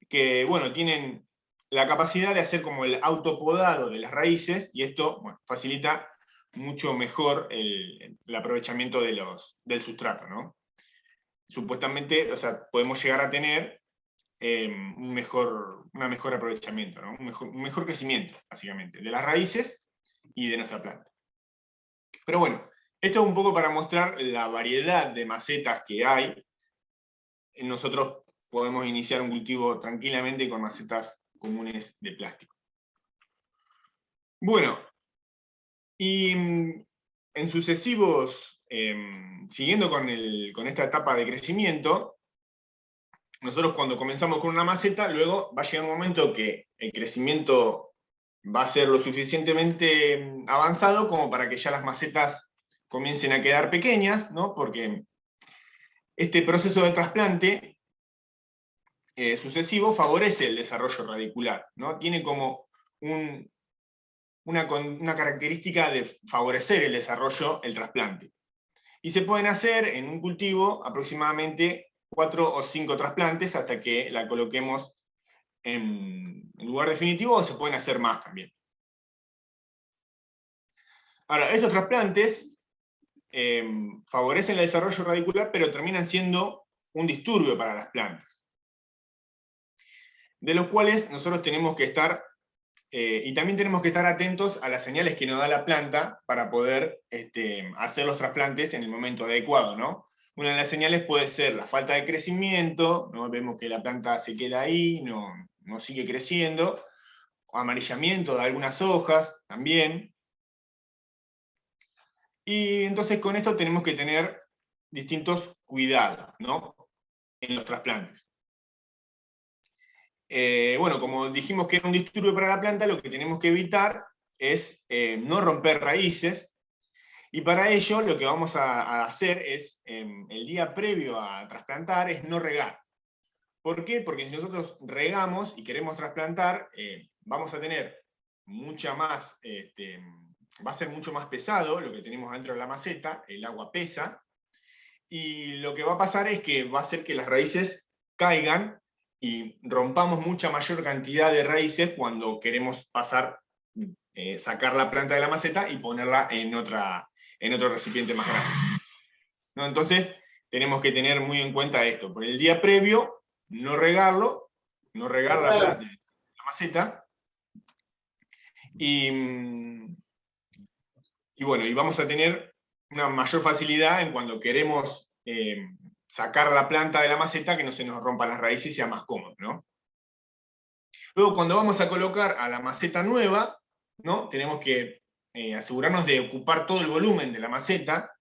que bueno, tienen la capacidad de hacer como el autopodado de las raíces, y esto facilita mucho mejor el aprovechamiento del sustrato, ¿no? Supuestamente, o sea, podemos llegar a tener un mejor aprovechamiento, ¿no? un mejor crecimiento, básicamente, de las raíces y de nuestra planta. Pero bueno, esto es un poco para mostrar la variedad de macetas que hay. Nosotros podemos iniciar un cultivo tranquilamente con macetas comunes de plástico. Bueno, y en sucesivos, siguiendo con esta etapa de crecimiento, nosotros cuando comenzamos con una maceta, luego va a llegar un momento que el crecimiento va a ser lo suficientemente avanzado como para que ya las macetas comiencen a quedar pequeñas, ¿no? Porque este proceso de trasplante sucesivo favorece el desarrollo radicular, ¿no? Tiene como una característica de favorecer el desarrollo, el trasplante. Y se pueden hacer en un cultivo aproximadamente 4 o 5 trasplantes hasta que la coloquemos en lugar definitivo, o se pueden hacer más también. Ahora, estos trasplantes favorecen el desarrollo radicular, pero terminan siendo un disturbio para las plantas, de los cuales nosotros tenemos que estar, y también tenemos que estar atentos a las señales que nos da la planta para poder hacer los trasplantes en el momento adecuado, ¿no? Una de las señales puede ser la falta de crecimiento, ¿no? Vemos que la planta se queda ahí, no sigue creciendo, o amarillamiento de algunas hojas también. Y entonces con esto tenemos que tener distintos cuidados, ¿no? En los trasplantes. Bueno, como dijimos que era un disturbio para la planta, lo que tenemos que evitar es no romper raíces, y para ello lo que vamos a hacer es, el día previo a trasplantar, es no regar. ¿Por qué? Porque si nosotros regamos y queremos trasplantar, vamos a tener mucha más, va a ser mucho más pesado lo que tenemos dentro de la maceta, el agua pesa, y lo que va a pasar es que va a hacer que las raíces caigan y rompamos mucha mayor cantidad de raíces cuando queremos sacar la planta de la maceta y ponerla en otro recipiente más grande, ¿no? Entonces, tenemos que tener muy en cuenta esto. Por el día previo, no regar la planta, la maceta, y bueno, y vamos a tener una mayor facilidad en cuando queremos sacar la planta de la maceta, que no se nos rompan las raíces y sea más cómodo, ¿no? Luego, cuando vamos a colocar a la maceta nueva, ¿no? Tenemos que asegurarnos de ocupar todo el volumen de la maceta,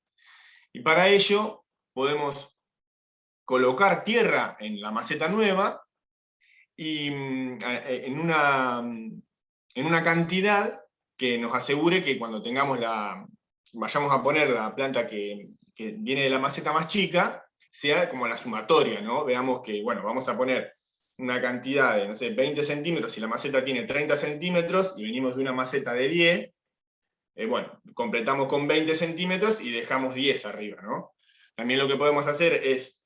y para ello podemos colocar tierra en la maceta nueva, y en una cantidad que nos asegure que cuando vayamos a poner la planta que viene de la maceta más chica, sea como la sumatoria, ¿no? Veamos que, bueno, vamos a poner una cantidad de, no sé, 20 centímetros, si la maceta tiene 30 centímetros, y venimos de una maceta de 10, bueno, completamos con 20 centímetros y dejamos 10 arriba, ¿no? También lo que podemos hacer es,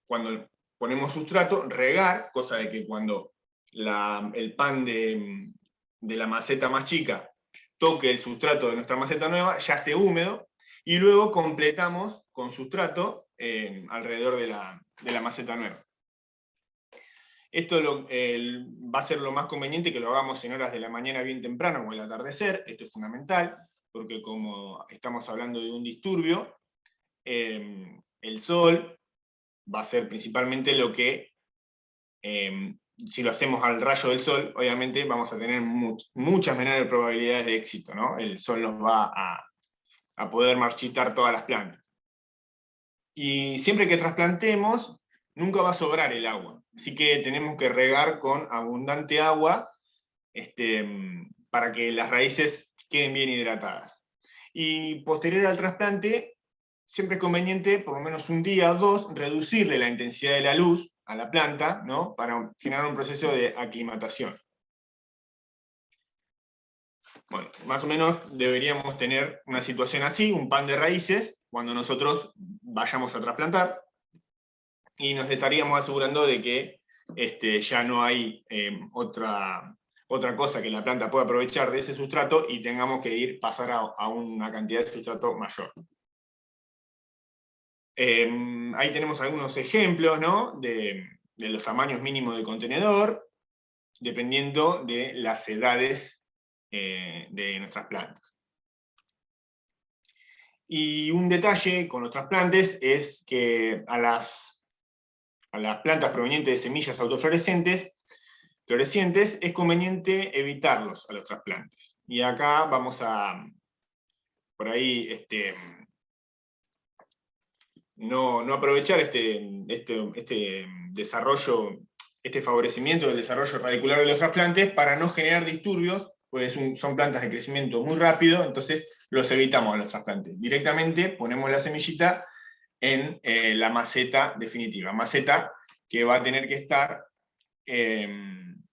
cuando ponemos sustrato, regar, cosa de que cuando el pan de la maceta más chica toque el sustrato de nuestra maceta nueva, ya esté húmedo, y luego completamos con sustrato alrededor de la maceta nueva. Esto va a ser lo más conveniente que lo hagamos en horas de la mañana bien temprano o el atardecer. Esto es fundamental, porque como estamos hablando de un disturbio, el sol va a ser principalmente lo que, si lo hacemos al rayo del sol, obviamente vamos a tener muchas menores probabilidades de éxito, ¿no? El sol nos va a poder marchitar todas las plantas. Y siempre que trasplantemos, nunca va a sobrar el agua. Así que tenemos que regar con abundante agua para que las raíces queden bien hidratadas. Y posterior al trasplante, siempre es conveniente, por lo menos un día o dos, reducirle la intensidad de la luz a la planta, ¿no? Para generar un proceso de aclimatación. Bueno, más o menos deberíamos tener una situación así, un pan de raíces, cuando nosotros vayamos a trasplantar, y nos estaríamos asegurando de que ya no hay otra cosa que la planta pueda aprovechar de ese sustrato y tengamos que pasar a una cantidad de sustrato mayor. Ahí tenemos algunos ejemplos, ¿no? de los tamaños mínimos de contenedor, dependiendo de las edades de nuestras plantas. Y un detalle con los trasplantes es que a las plantas provenientes de semillas autoflorecientes, es conveniente evitarlos a los trasplantes. Y acá vamos a, por ahí, no aprovechar este desarrollo, este favorecimiento del desarrollo radicular de los trasplantes para no generar disturbios, pues son plantas de crecimiento muy rápido, entonces los evitamos a los trasplantes. Directamente ponemos la semillita en la maceta definitiva, maceta que va a tener que estar en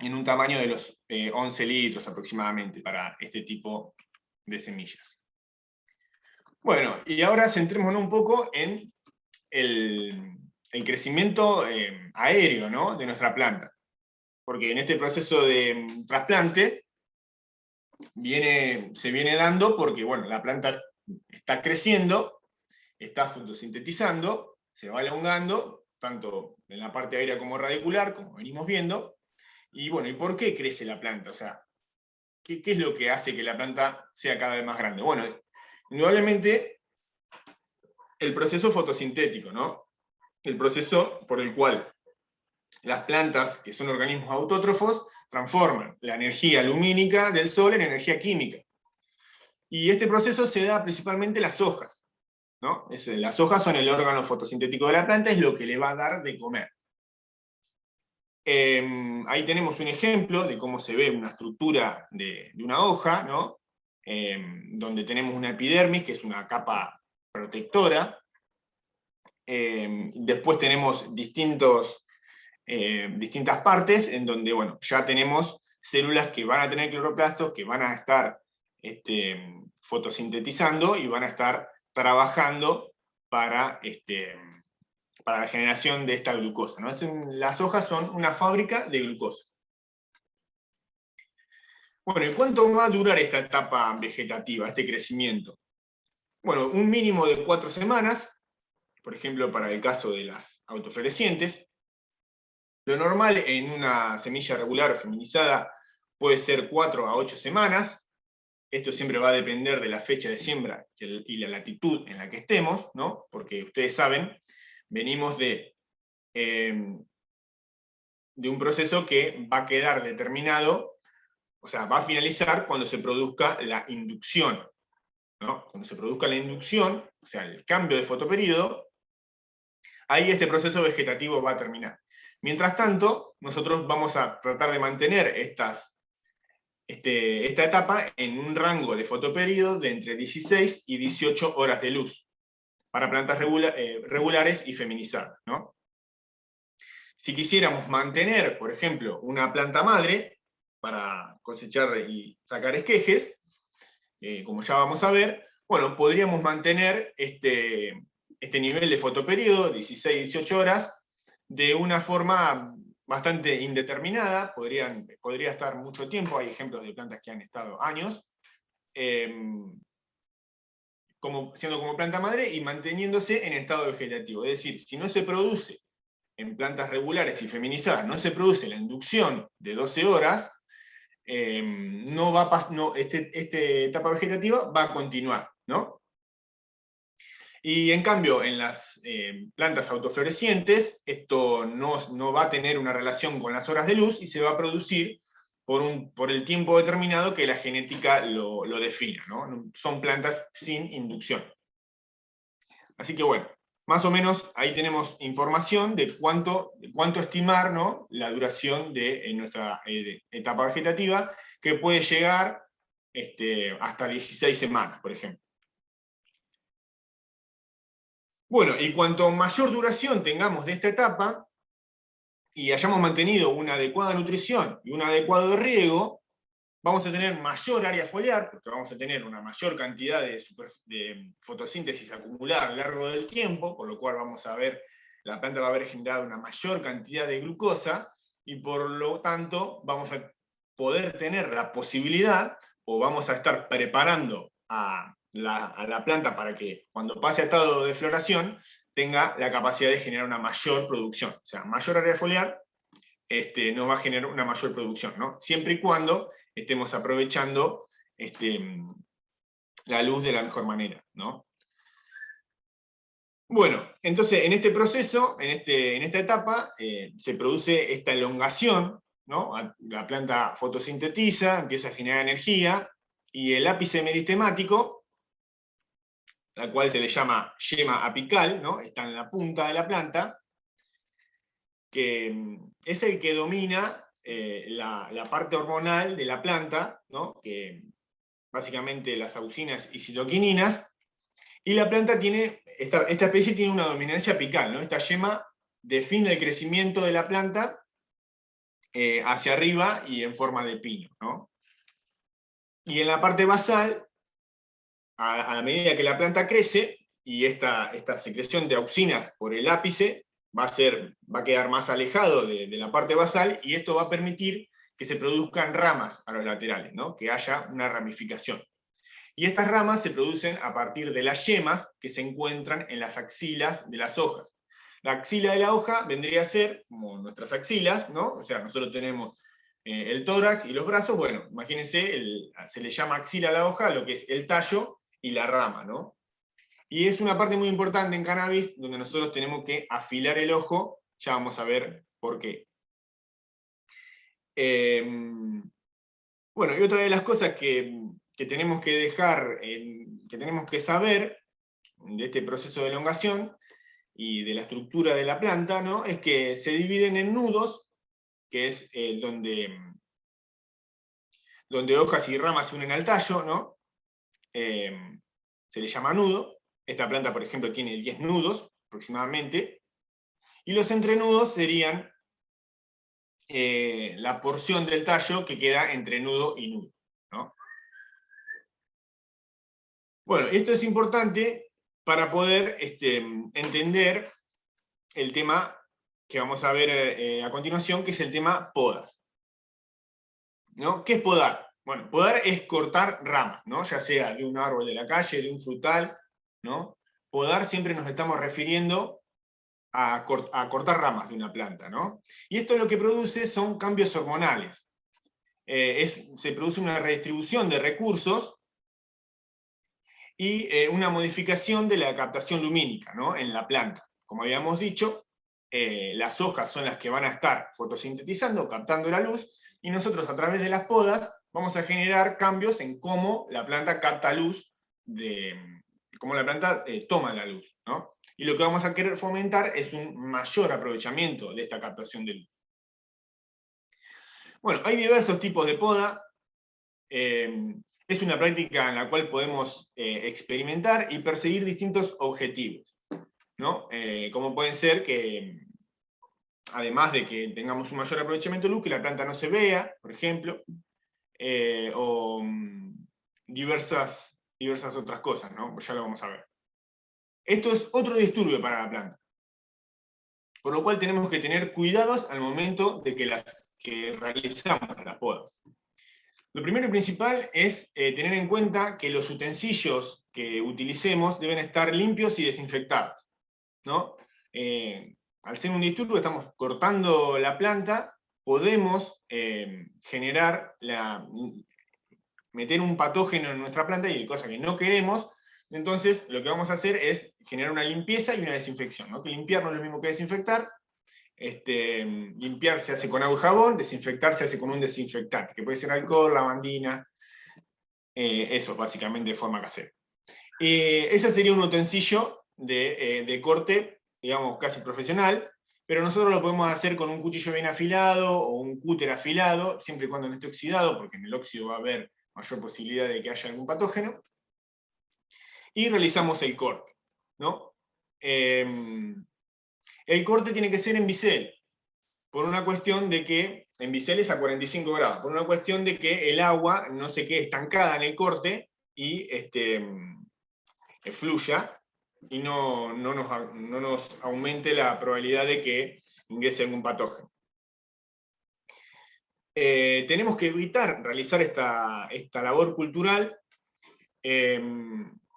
un tamaño de los 11 litros aproximadamente para este tipo de semillas. Bueno, y ahora centrémonos un poco en el crecimiento aéreo, ¿no? De nuestra planta. Porque en este proceso de trasplante se viene dando porque, bueno, la planta está creciendo, está fotosintetizando, se va elongando, tanto en la parte aérea como radicular, como venimos viendo. Y bueno, ¿y por qué crece la planta? O sea, ¿qué es lo que hace que la planta sea cada vez más grande? Bueno, indudablemente el proceso fotosintético, ¿no? El proceso por el cual las plantas, que son organismos autótrofos, transforman la energía lumínica del sol en energía química. Y este proceso se da principalmente en las hojas, ¿no? Las hojas son el órgano fotosintético de la planta, es lo que le va a dar de comer. Ahí tenemos un ejemplo de cómo se ve una estructura de una hoja, ¿no? Donde tenemos una epidermis, que es una capa protectora. Después tenemos distintas partes en donde, bueno, ya tenemos células que van a tener cloroplastos, que van a estar fotosintetizando y van a estar trabajando para la generación de esta glucosa, ¿no? Las hojas son una fábrica de glucosa. Bueno, ¿y cuánto va a durar esta etapa vegetativa, este crecimiento? Bueno, un mínimo de 4 semanas, por ejemplo, para el caso de las autoflorecientes. Lo normal en una semilla regular o feminizada puede ser 4 a 8 semanas. Esto siempre va a depender de la fecha de siembra y la latitud en la que estemos, ¿no? Porque ustedes saben, venimos de un proceso que va a quedar determinado, o sea, va a finalizar cuando se produzca la inducción, ¿no? Cuando se produzca la inducción, o sea, el cambio de fotoperíodo, ahí este proceso vegetativo va a terminar. Mientras tanto, nosotros vamos a tratar de mantener esta etapa en un rango de fotoperíodo de entre 16 y 18 horas de luz, para plantas regulares y feminizadas, ¿no? Si quisiéramos mantener, por ejemplo, una planta madre, para cosechar y sacar esquejes, como ya vamos a ver, bueno, podríamos mantener este nivel de fotoperíodo, 16-18 horas, de una forma bastante indeterminada, podría estar mucho tiempo, hay ejemplos de plantas que han estado años, siendo como planta madre y manteniéndose en estado vegetativo. Es decir, si no se produce en plantas regulares y feminizadas no se produce la inducción de 12 horas, esta etapa vegetativa va a continuar, ¿no? Y en cambio, en las plantas autoflorecientes, esto no va a tener una relación con las horas de luz y se va a producir por el tiempo determinado que la genética lo defina, ¿no? Son plantas sin inducción. Así que bueno, más o menos ahí tenemos información de cuánto estimar, ¿no?, la duración de nuestra etapa vegetativa, que puede llegar hasta 16 semanas, por ejemplo. Bueno, y cuanto mayor duración tengamos de esta etapa, y hayamos mantenido una adecuada nutrición y un adecuado riego, vamos a tener mayor área foliar, porque vamos a tener una mayor cantidad de fotosíntesis acumulada a lo largo del tiempo, por lo cual vamos a ver, la planta va a haber generado una mayor cantidad de glucosa, y por lo tanto vamos a poder tener la posibilidad, o vamos a estar preparando a la planta para que cuando pase a estado de floración tenga la capacidad de generar una mayor producción. O sea, mayor área foliar nos va a generar una mayor producción, ¿no? Siempre y cuando estemos aprovechando la luz de la mejor manera, ¿no? Bueno, entonces en este proceso, en esta etapa, se produce esta elongación, ¿no? La planta fotosintetiza, empieza a generar energía, y el ápice meristemático, la cual se le llama yema apical, ¿no?, está en la punta de la planta, que es el que domina la parte hormonal de la planta, ¿no?, que básicamente las auxinas y citoquininas, y la planta tiene, esta especie tiene una dominancia apical, ¿no? Esta yema define el crecimiento de la planta hacia arriba y en forma de pino, ¿no? Y en la parte basal, a medida que la planta crece, y esta secreción de auxinas por el ápice va a quedar más alejado de la parte basal, y esto va a permitir que se produzcan ramas a los laterales, ¿no?, que haya una ramificación. Y estas ramas se producen a partir de las yemas que se encuentran en las axilas de las hojas. La axila de la hoja vendría a ser como nuestras axilas, ¿no? O sea, nosotros tenemos el tórax y los brazos. Bueno, imagínense, se le llama axila a la hoja, lo que es el tallo y la rama, ¿no? Y es una parte muy importante en cannabis, donde nosotros tenemos que afilar el ojo, ya vamos a ver por qué. Bueno, y otra de las cosas que tenemos que dejar, que tenemos que saber de este proceso de elongación y de la estructura de la planta, ¿no?, es que se dividen en nudos, que es donde hojas y ramas se unen al tallo, ¿no? Se le llama nudo. Esta planta, por ejemplo, tiene 10 nudos aproximadamente, y los entrenudos serían la porción del tallo que queda entre nudo y nudo, ¿no? Bueno, esto es importante para poder entender el tema que vamos a ver a continuación, que es el tema podas, ¿no? ¿Qué es podar? Bueno, podar es cortar ramas, ¿no?, ya sea de un árbol de la calle, de un frutal, ¿no? Podar siempre nos estamos refiriendo a cortar ramas de una planta, ¿no? Y esto lo que produce son cambios hormonales. Se produce una redistribución de recursos y una modificación de la captación lumínica, ¿no?, en la planta. Como habíamos dicho, las hojas son las que van a estar fotosintetizando, captando la luz, y nosotros a través de las podas vamos a generar cambios en cómo la planta capta luz, cómo la planta toma la luz, ¿no? Y lo que vamos a querer fomentar es un mayor aprovechamiento de esta captación de luz. Bueno, hay diversos tipos de poda. Es una práctica en la cual podemos experimentar y perseguir distintos objetivos, ¿no? Como pueden ser que, además de que tengamos un mayor aprovechamiento de luz, que la planta no se vea, por ejemplo, o diversas otras cosas, ¿no? Pues ya lo vamos a ver. Esto es otro disturbio para la planta, por lo cual tenemos que tener cuidados al momento de que realizamos las podas. Lo primero y principal es tener en cuenta que los utensilios que utilicemos deben estar limpios y desinfectados, ¿no? al ser un disturbio, estamos cortando la planta, podemos meter un patógeno en nuestra planta, y cosa que no queremos. Entonces lo que vamos a hacer es generar una limpieza y una desinfección, ¿no? Que limpiar no es lo mismo que desinfectar. Limpiar se hace con agua y jabón, desinfectar se hace con un desinfectante, que puede ser alcohol, lavandina, eso básicamente de forma casera. Ese sería un utensilio de corte, digamos, casi profesional, pero nosotros lo podemos hacer con un cuchillo bien afilado o un cúter afilado, siempre y cuando no esté oxidado, porque en el óxido va a haber mayor posibilidad de que haya algún patógeno, y realizamos el corte, ¿no? El corte tiene que ser en bisel, por una cuestión de que, en bisel es a 45 grados, por una cuestión de que el agua no se quede estancada en el corte y fluya, y no nos aumente la probabilidad de que ingrese algún patógeno. Tenemos que evitar realizar esta labor cultural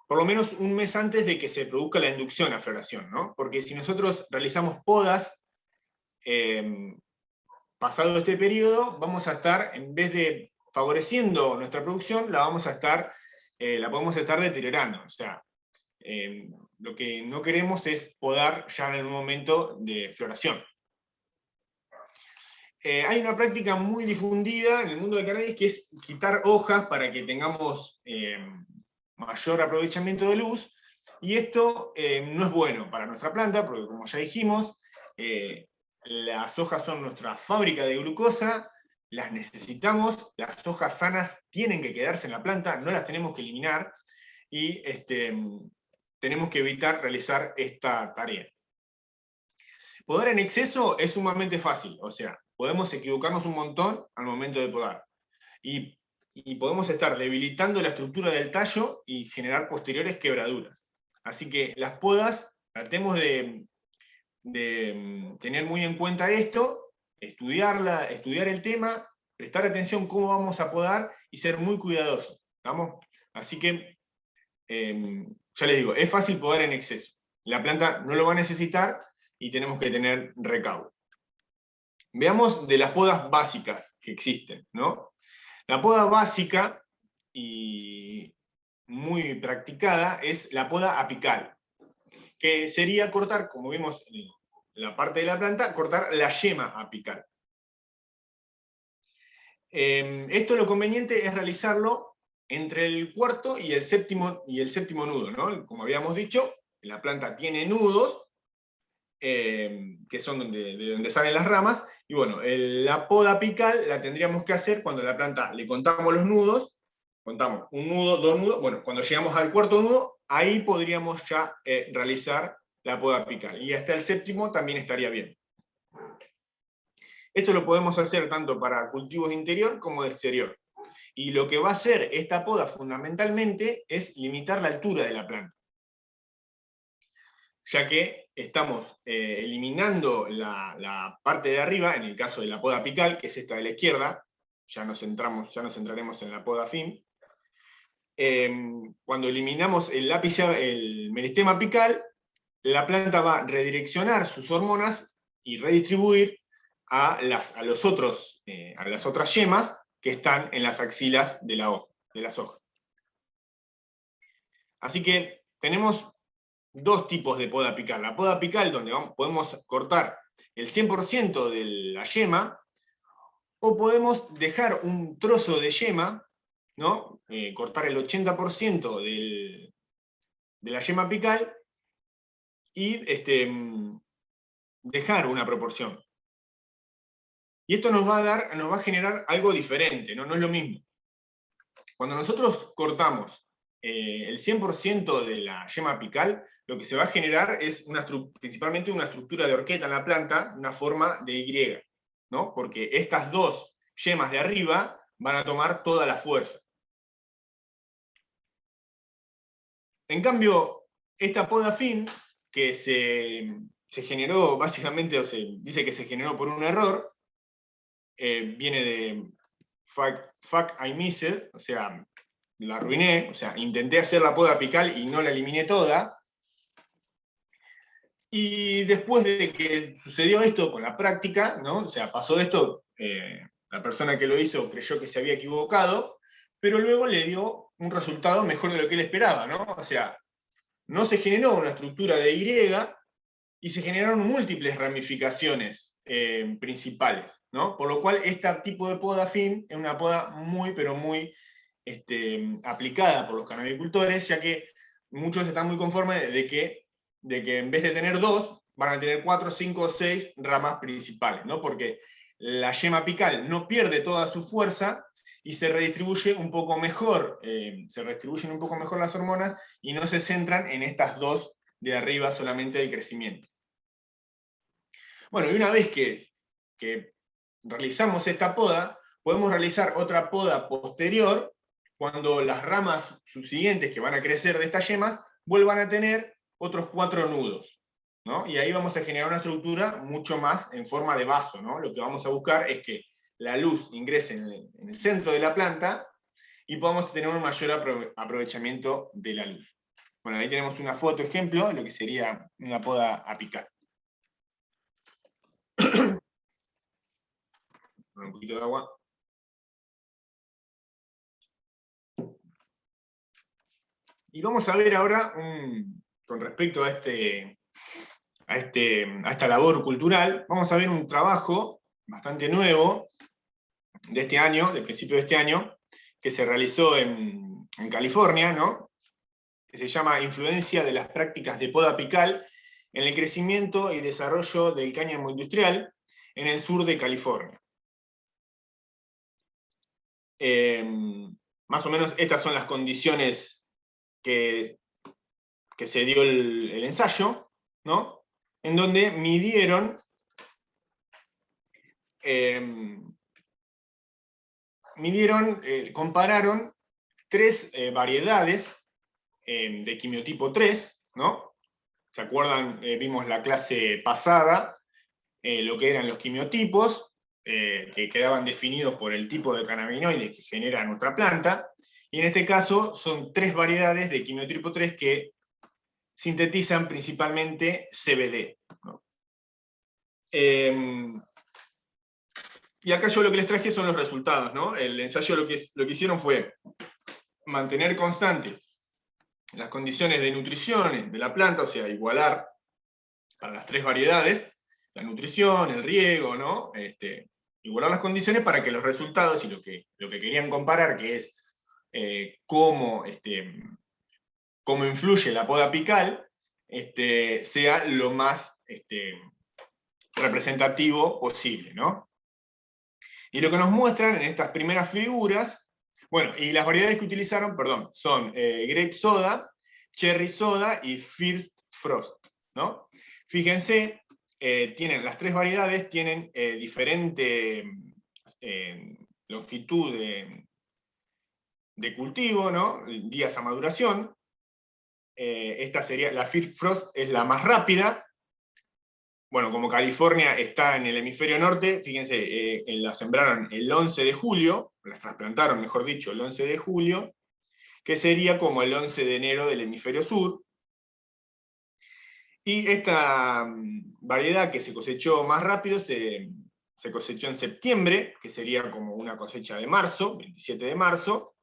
por lo menos un mes antes de que se produzca la inducción a floración, ¿no? Porque si nosotros realizamos podas pasado este periodo, vamos a estar, en vez de favoreciendo nuestra producción, la podemos estar deteriorando. O sea, lo que no queremos es podar ya en un momento de floración. Hay una práctica muy difundida en el mundo del cannabis, que es quitar hojas para que tengamos mayor aprovechamiento de luz, y esto no es bueno para nuestra planta, porque como ya dijimos, las hojas son nuestra fábrica de glucosa, las necesitamos, las hojas sanas tienen que quedarse en la planta, no las tenemos que eliminar, y tenemos que evitar realizar esta tarea. Podar en exceso es sumamente fácil, o sea, podemos equivocarnos un montón al momento de podar, y podemos estar debilitando la estructura del tallo y generar posteriores quebraduras. Así que las podas, tratemos de tener muy en cuenta esto, estudiar el tema, prestar atención cómo vamos a podar y ser muy cuidadosos, ¿vamos? Así que, ya les digo, es fácil podar en exceso. La planta no lo va a necesitar y tenemos que tener recaudo. Veamos de las podas básicas que existen, ¿no? La poda básica y muy practicada es la poda apical, que sería cortar, como vimos en la parte de la planta, cortar la yema apical. Esto lo conveniente es realizarlo entre el cuarto y el séptimo nudo, ¿no? Como habíamos dicho, la planta tiene nudos, que son de donde salen las ramas, y bueno, la poda apical la tendríamos que hacer cuando la planta le contamos los nudos, contamos un nudo, dos nudos, bueno, cuando llegamos al cuarto nudo, ahí podríamos ya realizar la poda apical, y hasta el séptimo también estaría bien. Esto lo podemos hacer tanto para cultivos de interior como de exterior. Y lo que va a hacer esta poda fundamentalmente es limitar la altura de la planta, ya que estamos eliminando la parte de arriba, en el caso de la poda apical, que es esta de la izquierda, ya nos centraremos en la poda fin. Cuando eliminamos el meristema apical, la planta va a redireccionar sus hormonas y redistribuir a las otras yemas que están en las axilas de las hojas. Así que tenemos dos tipos de poda apical. La poda apical, donde podemos cortar el 100% de la yema, o podemos dejar un trozo de yema, ¿no? Cortar el 80% de la yema apical y dejar una proporción. Y esto nos va a generar algo diferente, ¿no? No es lo mismo. Cuando nosotros cortamos el 100% de la yema apical, lo que se va a generar es principalmente una estructura de horqueta en la planta, una forma de Y, ¿no? Porque estas dos yemas de arriba van a tomar toda la fuerza. En cambio, esta poda fin, que se generó básicamente, o se dice que se generó por un error, viene de fuck I missed, o sea, la arruiné, o sea, intenté hacer la poda apical y no la eliminé toda. Y después de que sucedió esto con la práctica, ¿no? O sea, pasó esto, la persona que lo hizo creyó que se había equivocado, pero luego le dio un resultado mejor de lo que él esperaba, ¿no? O sea, no se generó una estructura de Y, y se generaron múltiples ramificaciones principales, ¿no? Por lo cual este tipo de poda fin es una poda muy, pero muy aplicada por los canabicultores, ya que muchos están muy conformes de que en vez de tener 2, van a tener 4, 5 o 6 ramas principales, ¿no? Porque la yema apical no pierde toda su fuerza y se redistribuye un poco mejor, se redistribuyen un poco mejor las hormonas y no se centran en estas 2 de arriba solamente del crecimiento. Bueno, y una vez que realizamos esta poda, podemos realizar otra poda posterior cuando las ramas subsiguientes que van a crecer de estas yemas vuelvan a tener otros 4 nudos, ¿no? Y ahí vamos a generar una estructura mucho más en forma de vaso, ¿no? Lo que vamos a buscar es que la luz ingrese en el centro de la planta y podamos tener un mayor aprovechamiento de la luz. Bueno, ahí tenemos una foto ejemplo de lo que sería una poda apical. Un poquito de agua. Y vamos a ver ahora, con respecto a esta labor cultural, vamos a ver un trabajo bastante nuevo de este año, del principio de este año, que se realizó en California, ¿no? Que se llama Influencia de las prácticas de poda apical en el crecimiento y desarrollo del cáñamo industrial en el sur de California. Más o menos estas son las condiciones que se dio el ensayo, ¿no? En donde compararon 3 variedades de quimiotipo 3, ¿no? ¿Se acuerdan? Vimos la clase pasada lo que eran los quimiotipos, que quedaban definidos por el tipo de cannabinoides que genera nuestra planta, y en este caso son 3 variedades de quimiotipo 3 que sintetizan principalmente CBD, ¿no? Y acá yo lo que les traje son los resultados, ¿no? El ensayo lo que hicieron fue mantener constante las condiciones de nutrición de la planta, o sea, igualar para las 3 variedades, la nutrición, el riego, ¿no? Igualar las condiciones para que los resultados y lo que querían comparar, que es cómo influye la poda apical, sea lo más representativo posible, ¿no? Y lo que nos muestran en estas primeras figuras, bueno, y las variedades que utilizaron, perdón, son Grape Soda, Cherry Soda y First Frost, ¿no? Fíjense, las 3 variedades tienen diferente longitud de cultivo, ¿no? Días a maduración. Esta sería, la First Frost es la más rápida. Bueno, como California está en el hemisferio norte, fíjense, las sembraron el 11 de julio, las trasplantaron, mejor dicho, el 11 de julio, que sería como el 11 de enero del hemisferio sur. Y esta variedad que se cosechó más rápido se cosechó en septiembre, que sería como una cosecha de marzo, 27 de marzo.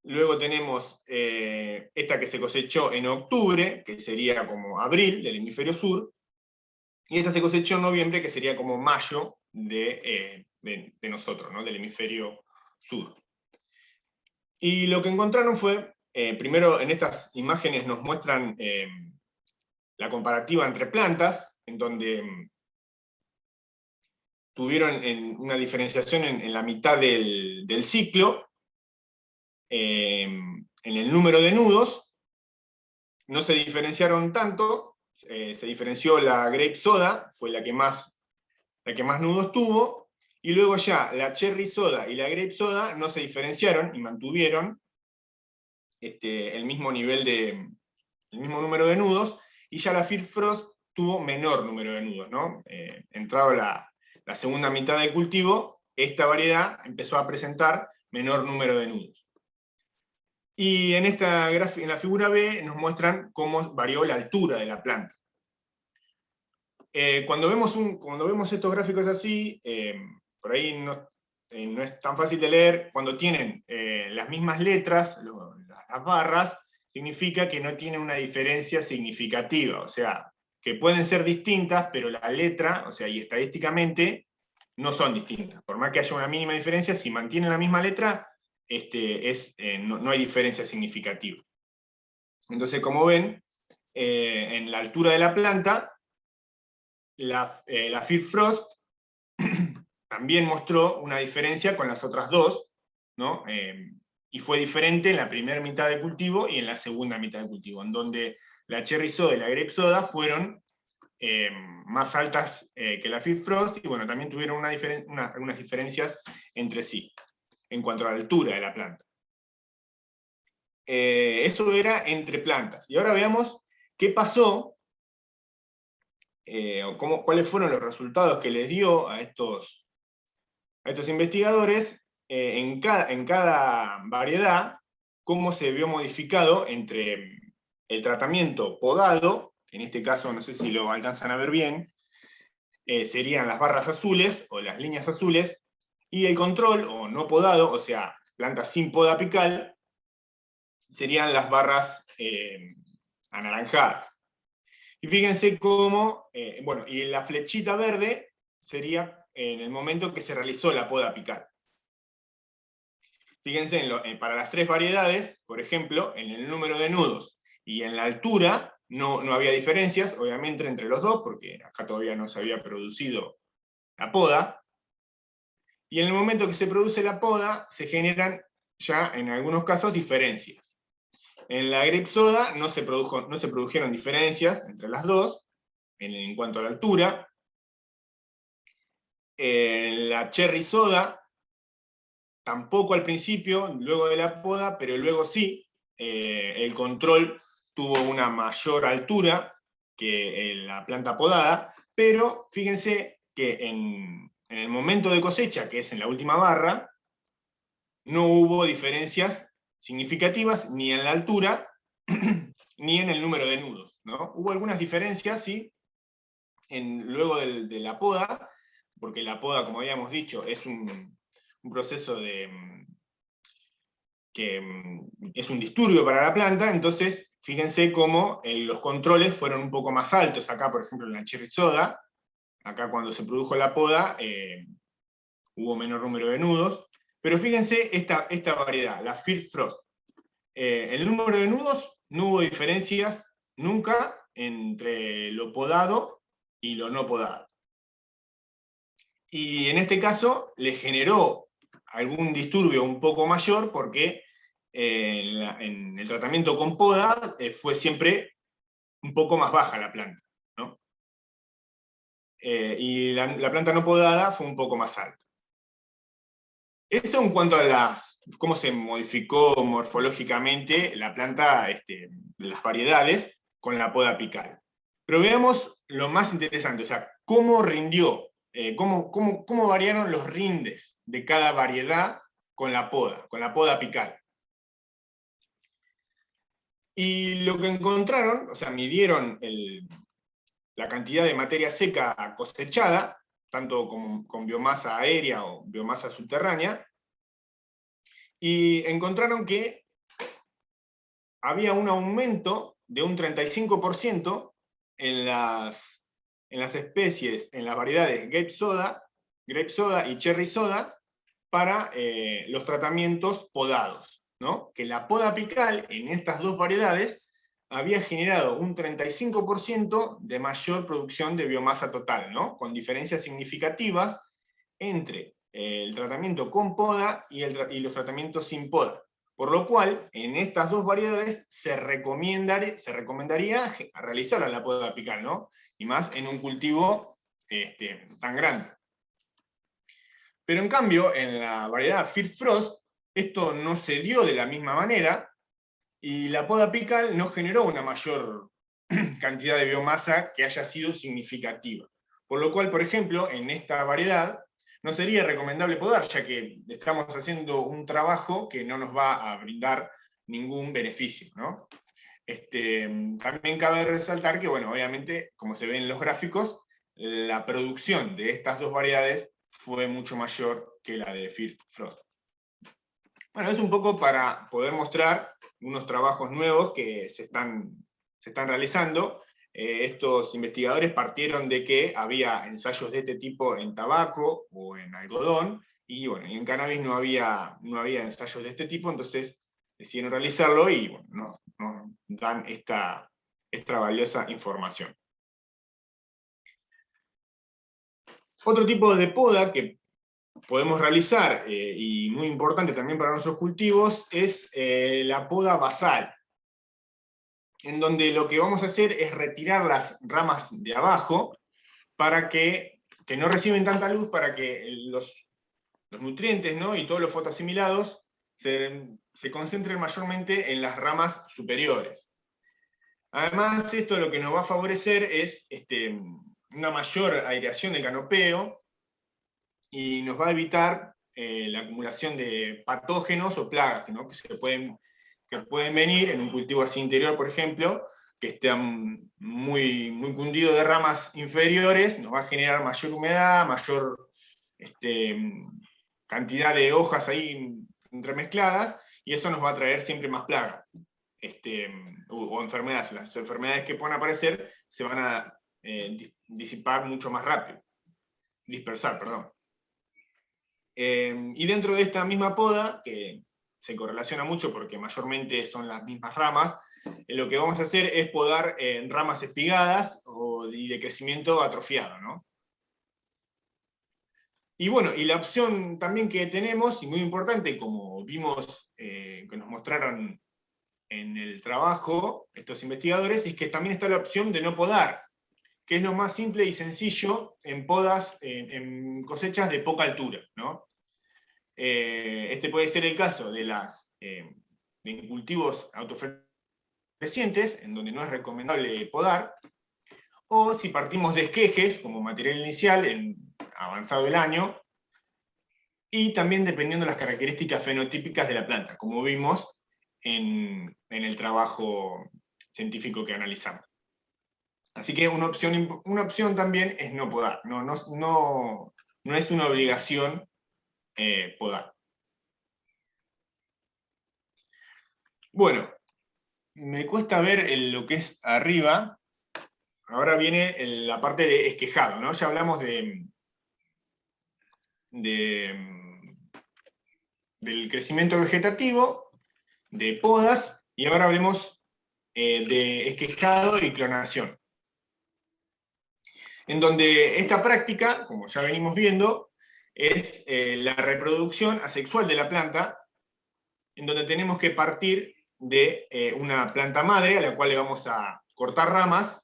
Luego tenemos esta que se cosechó en octubre, que sería como abril del hemisferio sur. Y esta se cosechó en noviembre, que sería como mayo de nosotros, ¿no? Del hemisferio sur. Y lo que encontraron fue, primero en estas imágenes nos muestran la comparativa entre plantas, en donde tuvieron una diferenciación en la mitad del ciclo, en el número de nudos. No se diferenciaron tanto, se diferenció la Grape Soda, fue la que más nudos tuvo, y luego ya la Cherry Soda y la Grape Soda no se diferenciaron y mantuvieron el mismo nivel el mismo número de nudos, y ya la First Frost tuvo menor número de nudos, ¿no? Entrado la segunda mitad del cultivo, esta variedad empezó a presentar menor número de nudos. Y en la figura B nos muestran cómo varió la altura de la planta. Cuando vemos estos gráficos así, por ahí no es tan fácil de leer. Cuando tienen las mismas letras, las barras, significa que no tienen una diferencia significativa, o sea, que pueden ser distintas, pero la letra, o sea, y estadísticamente, no son distintas. Por más que haya una mínima diferencia, si mantienen la misma letra, no hay diferencia significativa. Entonces, como ven, en la altura de la planta, la Firfrost también mostró una diferencia con las otras dos, ¿no? Y fue diferente en la primera mitad de cultivo y en la segunda mitad de cultivo, en donde la Cherry Soda y la Grape Soda fueron más altas que la Firfrost, y bueno, también tuvieron algunas diferencias entre sí, en cuanto a la altura de la planta. Eso era entre plantas. Y ahora veamos qué pasó, cuáles fueron los resultados que les dio a estos investigadores en cada variedad, cómo se vio modificado entre el tratamiento podado, que en este caso no sé si lo alcanzan a ver bien, serían las barras azules o las líneas azules, y el control o no podado, o sea, plantas sin poda apical, serían las barras anaranjadas. Y fíjense cómo, bueno, y la flechita verde sería en el momento que se realizó la poda apical. Fíjense, para las tres variedades, por ejemplo, en el número de nudos y en la altura, no había diferencias, obviamente, entre los dos, porque acá todavía no se había producido la poda. Y en el momento que se produce la poda, se generan ya, en algunos casos, diferencias. En la Grape Soda no se produjeron diferencias entre las dos, en cuanto a la altura. En la Cherry Soda, tampoco al principio, luego de la poda, pero luego sí, el control tuvo una mayor altura que la planta podada, pero fíjense que en el momento de cosecha, que es en la última barra, no hubo diferencias significativas ni en la altura, ni en el número de nudos, ¿no? Hubo algunas diferencias, sí, luego de la poda, porque la poda, como habíamos dicho, es un proceso que es un disturbio para la planta. Entonces fíjense cómo los controles fueron un poco más altos. Acá, por ejemplo, en la Cherry Soda, acá cuando se produjo la poda, hubo menor número de nudos. Pero fíjense esta variedad, la Firfrost. El número de nudos, no hubo diferencias nunca entre lo podado y lo no podado. Y en este caso le generó algún disturbio un poco mayor, porque en el tratamiento con poda fue siempre un poco más baja la planta, ¿no? Y la planta no podada fue un poco más alta. Eso en cuanto a cómo se modificó morfológicamente la planta, las variedades, con la poda apical. Pero veamos lo más interesante, o sea, cómo rindió, cómo variaron los rindes de cada variedad con la poda apical. Y lo que encontraron, o sea, midieron la cantidad de materia seca cosechada, tanto con biomasa aérea o biomasa subterránea, y encontraron que había un aumento de un 35% en las especies, en las variedades Grape Soda y Cherry Soda, para los tratamientos podados, ¿no? Que la poda apical en estas dos variedades había generado un 35% de mayor producción de biomasa total, ¿no? Con diferencias significativas entre el tratamiento con poda y los tratamientos sin poda. Por lo cual, en estas dos variedades se recomendaría realizar la poda apical, ¿no? Y más en un cultivo tan grande. Pero en cambio, en la variedad Firfrost, esto no se dio de la misma manera, y la poda apical no generó una mayor cantidad de biomasa que haya sido significativa. Por lo cual, por ejemplo, en esta variedad, no sería recomendable podar, ya que estamos haciendo un trabajo que no nos va a brindar ningún beneficio, ¿no? También cabe resaltar que, bueno, obviamente, como se ve en los gráficos, la producción de estas dos variedades fue mucho mayor que la de First Frost. Bueno, es un poco para poder mostrar unos trabajos nuevos que se están realizando. Estos investigadores partieron de que había ensayos de este tipo en tabaco o en algodón, y bueno, en cannabis no había ensayos de este tipo, entonces decidieron realizarlo y bueno, nos dan esta valiosa información. Otro tipo de poda que podemos realizar, y muy importante también para nuestros cultivos, es la poda basal, en donde lo que vamos a hacer es retirar las ramas de abajo para que no reciben tanta luz, para que los nutrientes, ¿no?, y todos los fotoasimilados se concentren mayormente en las ramas superiores. Además, esto lo que nos va a favorecer es una mayor aireación del canopeo, y nos va a evitar la acumulación de patógenos o plagas, ¿no?, que pueden venir en un cultivo así interior, por ejemplo, que estén muy cundido de ramas inferiores. Nos va a generar mayor humedad, mayor cantidad de hojas ahí entremezcladas, y eso nos va a traer siempre más plagas o enfermedades. Las enfermedades que puedan aparecer se van a disipar mucho más rápido, dispersar, perdón. Y dentro de esta misma poda, que se correlaciona mucho porque mayormente son las mismas ramas, lo que vamos a hacer es podar ramas espigadas y de crecimiento atrofiado, ¿no? Y bueno, y la opción también que tenemos, y muy importante, como vimos que nos mostraron en el trabajo estos investigadores, es que también está la opción de no podar, que es lo más simple y sencillo en podas, en cosechas de poca altura, ¿no? Este puede ser el caso de cultivos autoflorecientes, en donde no es recomendable podar, o si partimos de esquejes como material inicial en avanzado el año, y también dependiendo de las características fenotípicas de la planta, como vimos en el trabajo científico que analizamos. Así que una opción también es no podar, no es una obligación podar. Bueno, me cuesta ver lo que es arriba. Ahora viene la parte de esquejado, ¿no? Ya hablamos del crecimiento vegetativo, de podas, y ahora hablemos de esquejado y clonación. En donde esta práctica, como ya venimos viendo, es la reproducción asexual de la planta, en donde tenemos que partir de una planta madre a la cual le vamos a cortar ramas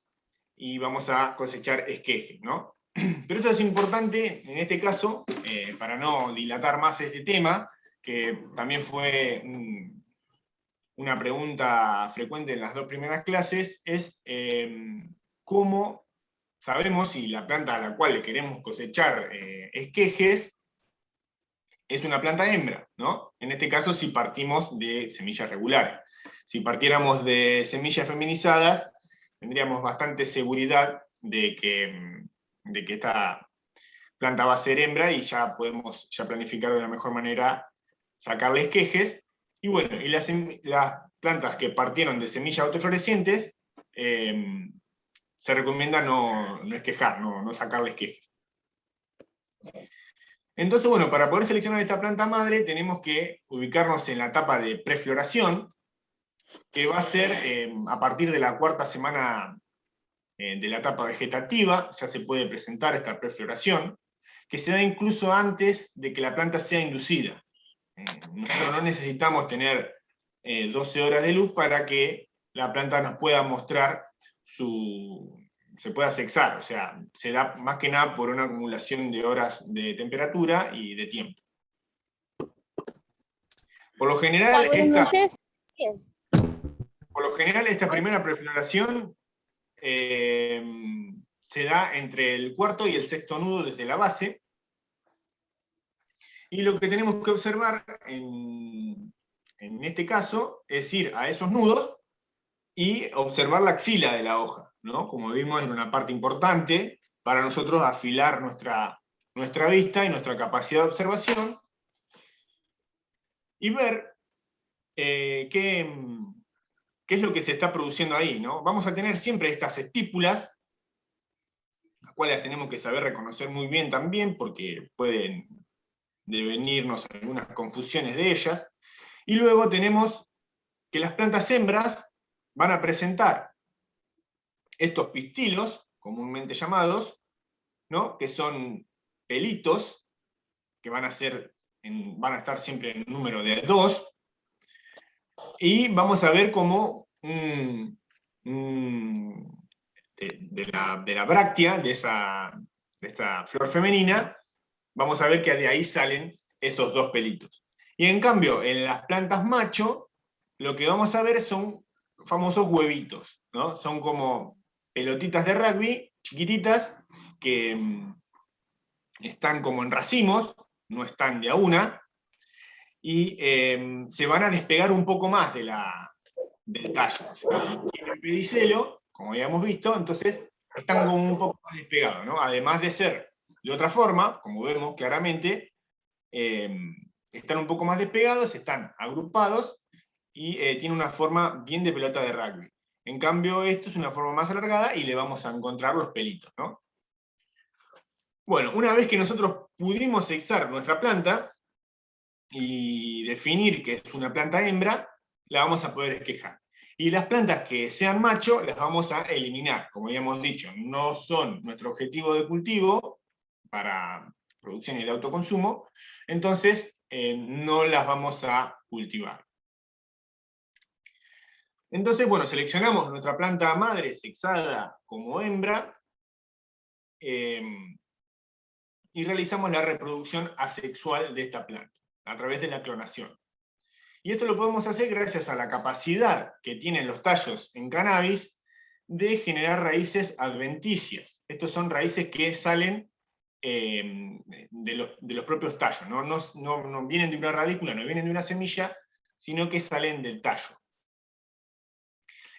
y vamos a cosechar esquejes, ¿no? Pero esto es importante en este caso, para no dilatar más este tema, que también fue una pregunta frecuente en las dos primeras clases, es cómo sabemos si la planta a la cual le queremos cosechar esquejes es una planta hembra, ¿no? En este caso, si partimos de semillas regulares. Si partiéramos de semillas feminizadas, tendríamos bastante seguridad de que esta planta va a ser hembra, y ya podemos planificar de una mejor manera sacarle esquejes. Y bueno, y las plantas que partieron de semillas autoflorecientes, se recomienda no esquejar, no sacarle esquejes. Entonces, bueno, para poder seleccionar esta planta madre tenemos que ubicarnos en la etapa de prefloración, que va a ser a partir de la 4ª semana de la etapa vegetativa. Ya se puede presentar esta prefloración, que se da incluso antes de que la planta sea inducida. Nosotros no necesitamos tener 12 horas de luz para que la planta nos pueda mostrar se pueda sexar, o sea, se da más que nada por una acumulación de horas de temperatura y de tiempo. Por lo general, esta primera prefloración se da entre el 4º y el 6º nudo desde la base, y lo que tenemos que observar en este caso es ir a esos nudos y observar la axila de la hoja, ¿no? Como vimos, es una parte importante para nosotros afilar nuestra vista y nuestra capacidad de observación, y ver qué es lo que se está produciendo ahí, ¿no? Vamos a tener siempre estas estípulas, las cuales las tenemos que saber reconocer muy bien también, porque pueden devenirnos algunas confusiones de ellas. Y luego tenemos que las plantas hembras van a presentar estos pistilos, comúnmente llamados, ¿no? Que son pelitos, que van a estar siempre en número de 2, y vamos a ver cómo de la bráctea, de esta flor femenina, vamos a ver que de ahí salen esos 2 pelitos. Y en cambio, en las plantas macho, lo que vamos a ver son famosos huevitos, ¿no? Son como pelotitas de rugby, chiquititas, que están como en racimos, no están de a una, y se van a despegar un poco más del tallo. O sea, tienen pedicelo, como habíamos visto, entonces están como un poco más despegados, ¿no? Además de ser de otra forma, como vemos claramente, están un poco más despegados, están agrupados, y tiene una forma bien de pelota de rugby. En cambio, esto es una forma más alargada y le vamos a encontrar los pelitos, ¿no? Bueno, una vez que nosotros pudimos sexar nuestra planta y definir que es una planta hembra, la vamos a poder esquejar. Y las plantas que sean macho las vamos a eliminar. Como ya hemos dicho, no son nuestro objetivo de cultivo para producción y de autoconsumo, entonces no las vamos a cultivar. Entonces, bueno, seleccionamos nuestra planta madre sexada como hembra, y realizamos la reproducción asexual de esta planta, a través de la clonación. Y esto lo podemos hacer gracias a la capacidad que tienen los tallos en cannabis de generar raíces adventicias. Estos son raíces que salen de los propios tallos, no vienen de una radícula, no vienen de una semilla, sino que salen del tallo.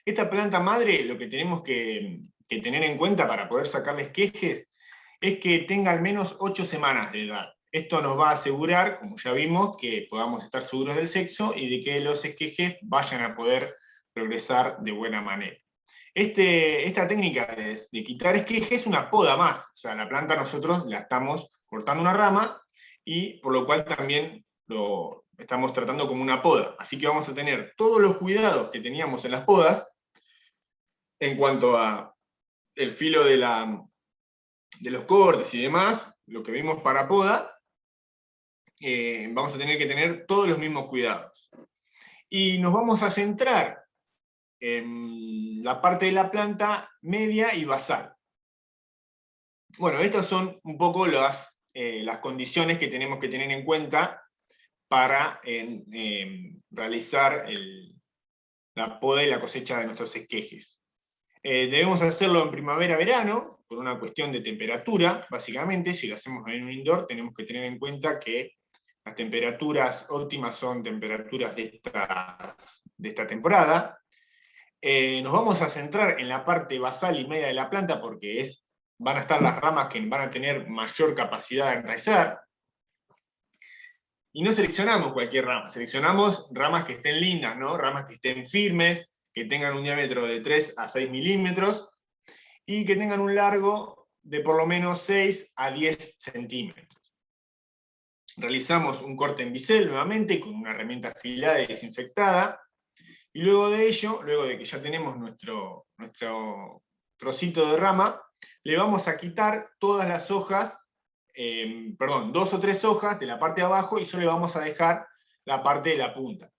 Esta planta madre, lo que tenemos que tener en cuenta para poder sacarle esquejes, es que tenga al menos 8 semanas de edad. Esto nos va a asegurar, como ya vimos, que podamos estar seguros del sexo y de que los esquejes vayan a poder progresar de buena manera. Esta técnica de quitar esquejes es una poda más. O sea, la planta nosotros la estamos cortando una rama, y por lo cual también lo estamos tratando como una poda. Así que vamos a tener todos los cuidados que teníamos en las podas, en cuanto a el filo de los cortes y demás, lo que vimos para poda, vamos a tener que tener todos los mismos cuidados. Y nos vamos a centrar en la parte de la planta media y basal. Bueno, estas son un poco las condiciones que tenemos que tener en cuenta para realizar la poda y la cosecha de nuestros esquejes. Debemos hacerlo en primavera-verano, por una cuestión de temperatura, básicamente. Si lo hacemos en un indoor, tenemos que tener en cuenta que las temperaturas óptimas son temperaturas de esta temporada. Nos vamos a centrar en la parte basal y media de la planta, porque van a estar las ramas que van a tener mayor capacidad de enraizar. Y no seleccionamos cualquier rama, seleccionamos ramas que estén lindas, ¿no? Ramas que estén firmes, que tengan un diámetro de 3 a 6 milímetros, y que tengan un largo de por lo menos 6 a 10 centímetros. Realizamos un corte en bisel nuevamente, con una herramienta afilada y desinfectada, y luego de ello, luego de que ya tenemos nuestro trocito de rama, le vamos a quitar todas las hojas, 2 o 3 hojas de la parte de abajo, y solo le vamos a dejar la parte de la punta.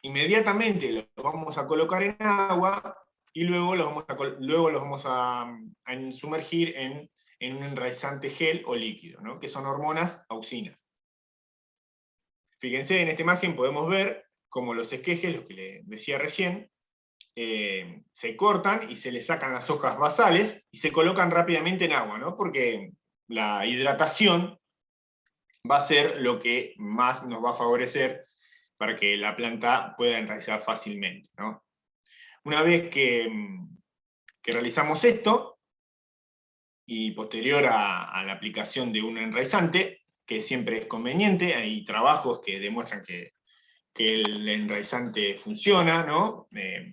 Inmediatamente lo vamos a colocar en agua, y luego los vamos a sumergir en un enraizante gel o líquido, ¿no? Que son hormonas auxinas. Fíjense, en esta imagen podemos ver cómo los esquejes, los que les decía recién, se cortan y se les sacan las hojas basales y se colocan rápidamente en agua, ¿no? Porque la hidratación va a ser lo que más nos va a favorecer para que la planta pueda enraizar fácilmente, ¿no? Una vez que realizamos esto, y posterior a la aplicación de un enraizante, que siempre es conveniente. Hay trabajos que demuestran que el enraizante funciona, ¿no?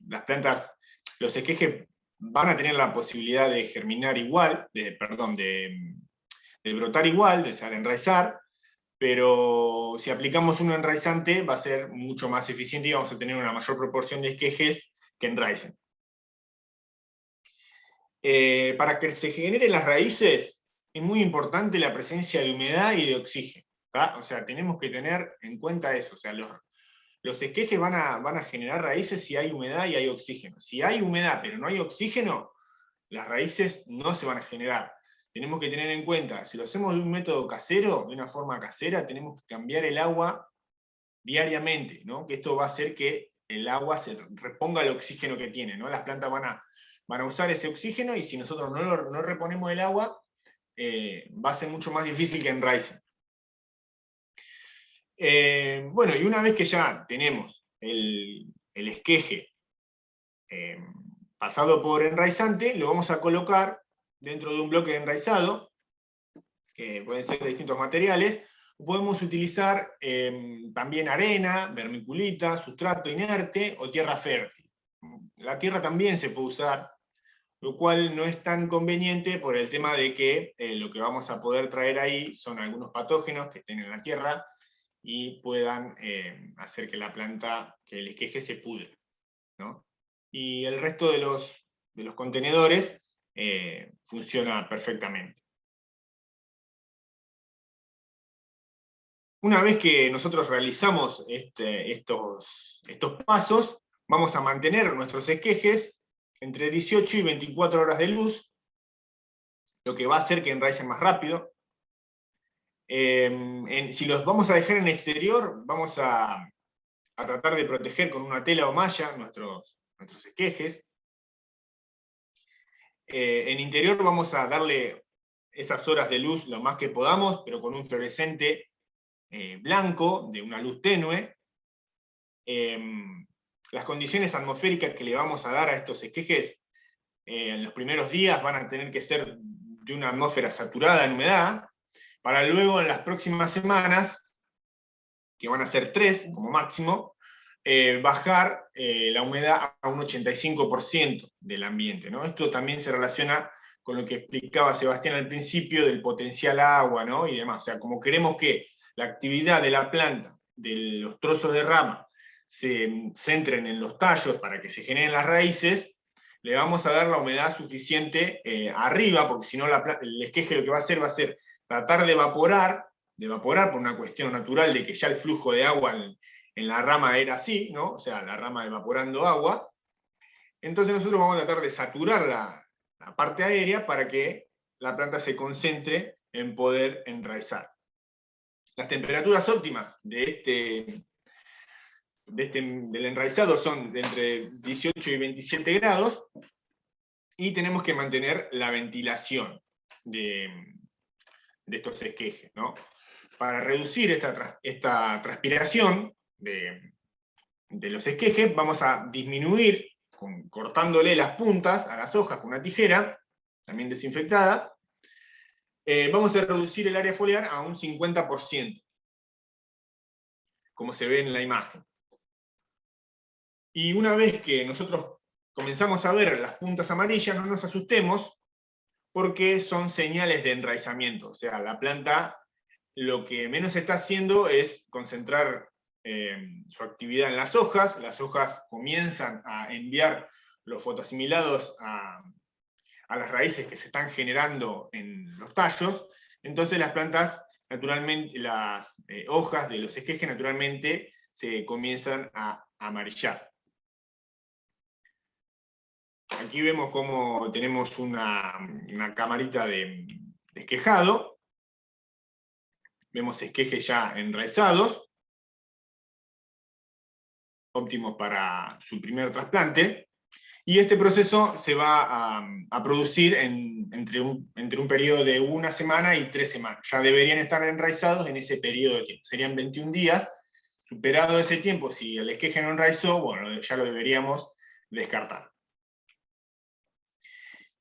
Las plantas, los esquejes van a tener la posibilidad de germinar igual, de brotar igual, de enraizar, pero si aplicamos un enraizante va a ser mucho más eficiente y vamos a tener una mayor proporción de esquejes que enraicen. Para que se generen las raíces es muy importante la presencia de humedad y de oxígeno, ¿tá? O sea, tenemos que tener en cuenta eso. O sea, los esquejes van a generar raíces si hay humedad y hay oxígeno. Si hay humedad pero no hay oxígeno, las raíces no se van a generar. Tenemos que tener en cuenta, si lo hacemos de un método casero, de una forma casera, tenemos que cambiar el agua diariamente, ¿no? Que esto va a hacer que el agua se reponga el oxígeno que tiene, ¿no? Las plantas van a usar ese oxígeno, y si nosotros no reponemos el agua, va a ser mucho más difícil que enraicen. Bueno, y una vez que ya tenemos el esqueje pasado por enraizante, lo vamos a colocar dentro de un bloque de enraizado, que pueden ser de distintos materiales. Podemos utilizar también arena, vermiculita, sustrato inerte o tierra fértil. La tierra también se puede usar, lo cual no es tan conveniente por el tema de que lo que vamos a poder traer ahí son algunos patógenos que estén en la tierra y puedan hacer que la planta, que el esqueje se pudre, ¿no? Y el resto de los contenedores funciona perfectamente. Una vez que nosotros realizamos estos pasos, vamos a mantener nuestros esquejes entre 18 y 24 horas de luz, lo que va a hacer que enraicen más rápido. Si los vamos a dejar en exterior, vamos a tratar de proteger con una tela o malla nuestros esquejes. En interior vamos a darle esas horas de luz lo más que podamos, pero con un fluorescente blanco, de una luz tenue. Las condiciones atmosféricas que le vamos a dar a estos esquejes en los primeros días van a tener que ser de una atmósfera saturada en humedad, para luego en las próximas semanas, que van a ser 3 como máximo, bajar la humedad a un 85% del ambiente, ¿no? Esto también se relaciona con lo que explicaba Sebastián al principio del potencial agua, ¿no? Y demás. O sea, como queremos que la actividad de la planta, de los trozos de rama, se centren en los tallos para que se generen las raíces, le vamos a dar la humedad suficiente arriba, porque si no el esqueje lo que va a hacer tratar de evaporar por una cuestión natural de que ya el flujo de agua en la rama era así, ¿no? O sea, la rama evaporando agua. Entonces nosotros vamos a tratar de saturar la parte aérea para que la planta se concentre en poder enraizar. Las temperaturas óptimas del enraizado son de entre 18 y 27 grados, y tenemos que mantener la ventilación de estos esquejes, ¿no? Para reducir esta transpiración de los esquejes, vamos a disminuir, cortándole las puntas a las hojas con una tijera, también desinfectada. Vamos a reducir el área foliar a un 50%, como se ve en la imagen. Y una vez que nosotros comenzamos a ver las puntas amarillas, no nos asustemos, porque son señales de enraizamiento. O sea, la planta lo que menos está haciendo es concentrar su actividad en las hojas comienzan a enviar los fotoasimilados a las raíces que se están generando en los tallos. Entonces las plantas, naturalmente, las hojas de los esquejes naturalmente se comienzan a amarillar. Aquí vemos cómo tenemos una camarita de esquejado. Vemos esquejes ya enraizados, óptimos para su primer trasplante. Y este proceso se va a producir entre un periodo de 1 semana y 3 semanas. Ya deberían estar enraizados en ese periodo de tiempo. Serían 21 días. Superado ese tiempo, si el esqueje no enraizó, bueno, ya lo deberíamos descartar.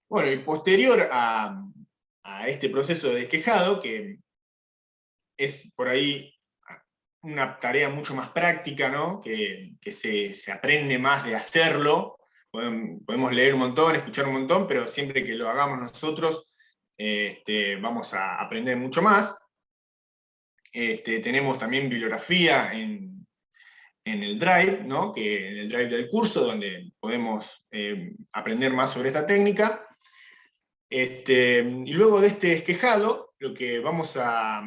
Bueno, y posterior a a este proceso de esquejado, que es por ahí una tarea mucho más práctica, ¿no? que se aprende más de hacerlo. Podemos leer un montón, escuchar un montón, pero siempre que lo hagamos nosotros, vamos a aprender mucho más. Tenemos también bibliografía en el Drive, ¿no? En el Drive del curso, donde podemos aprender más sobre esta técnica. Y luego de este esquejado, lo que vamos a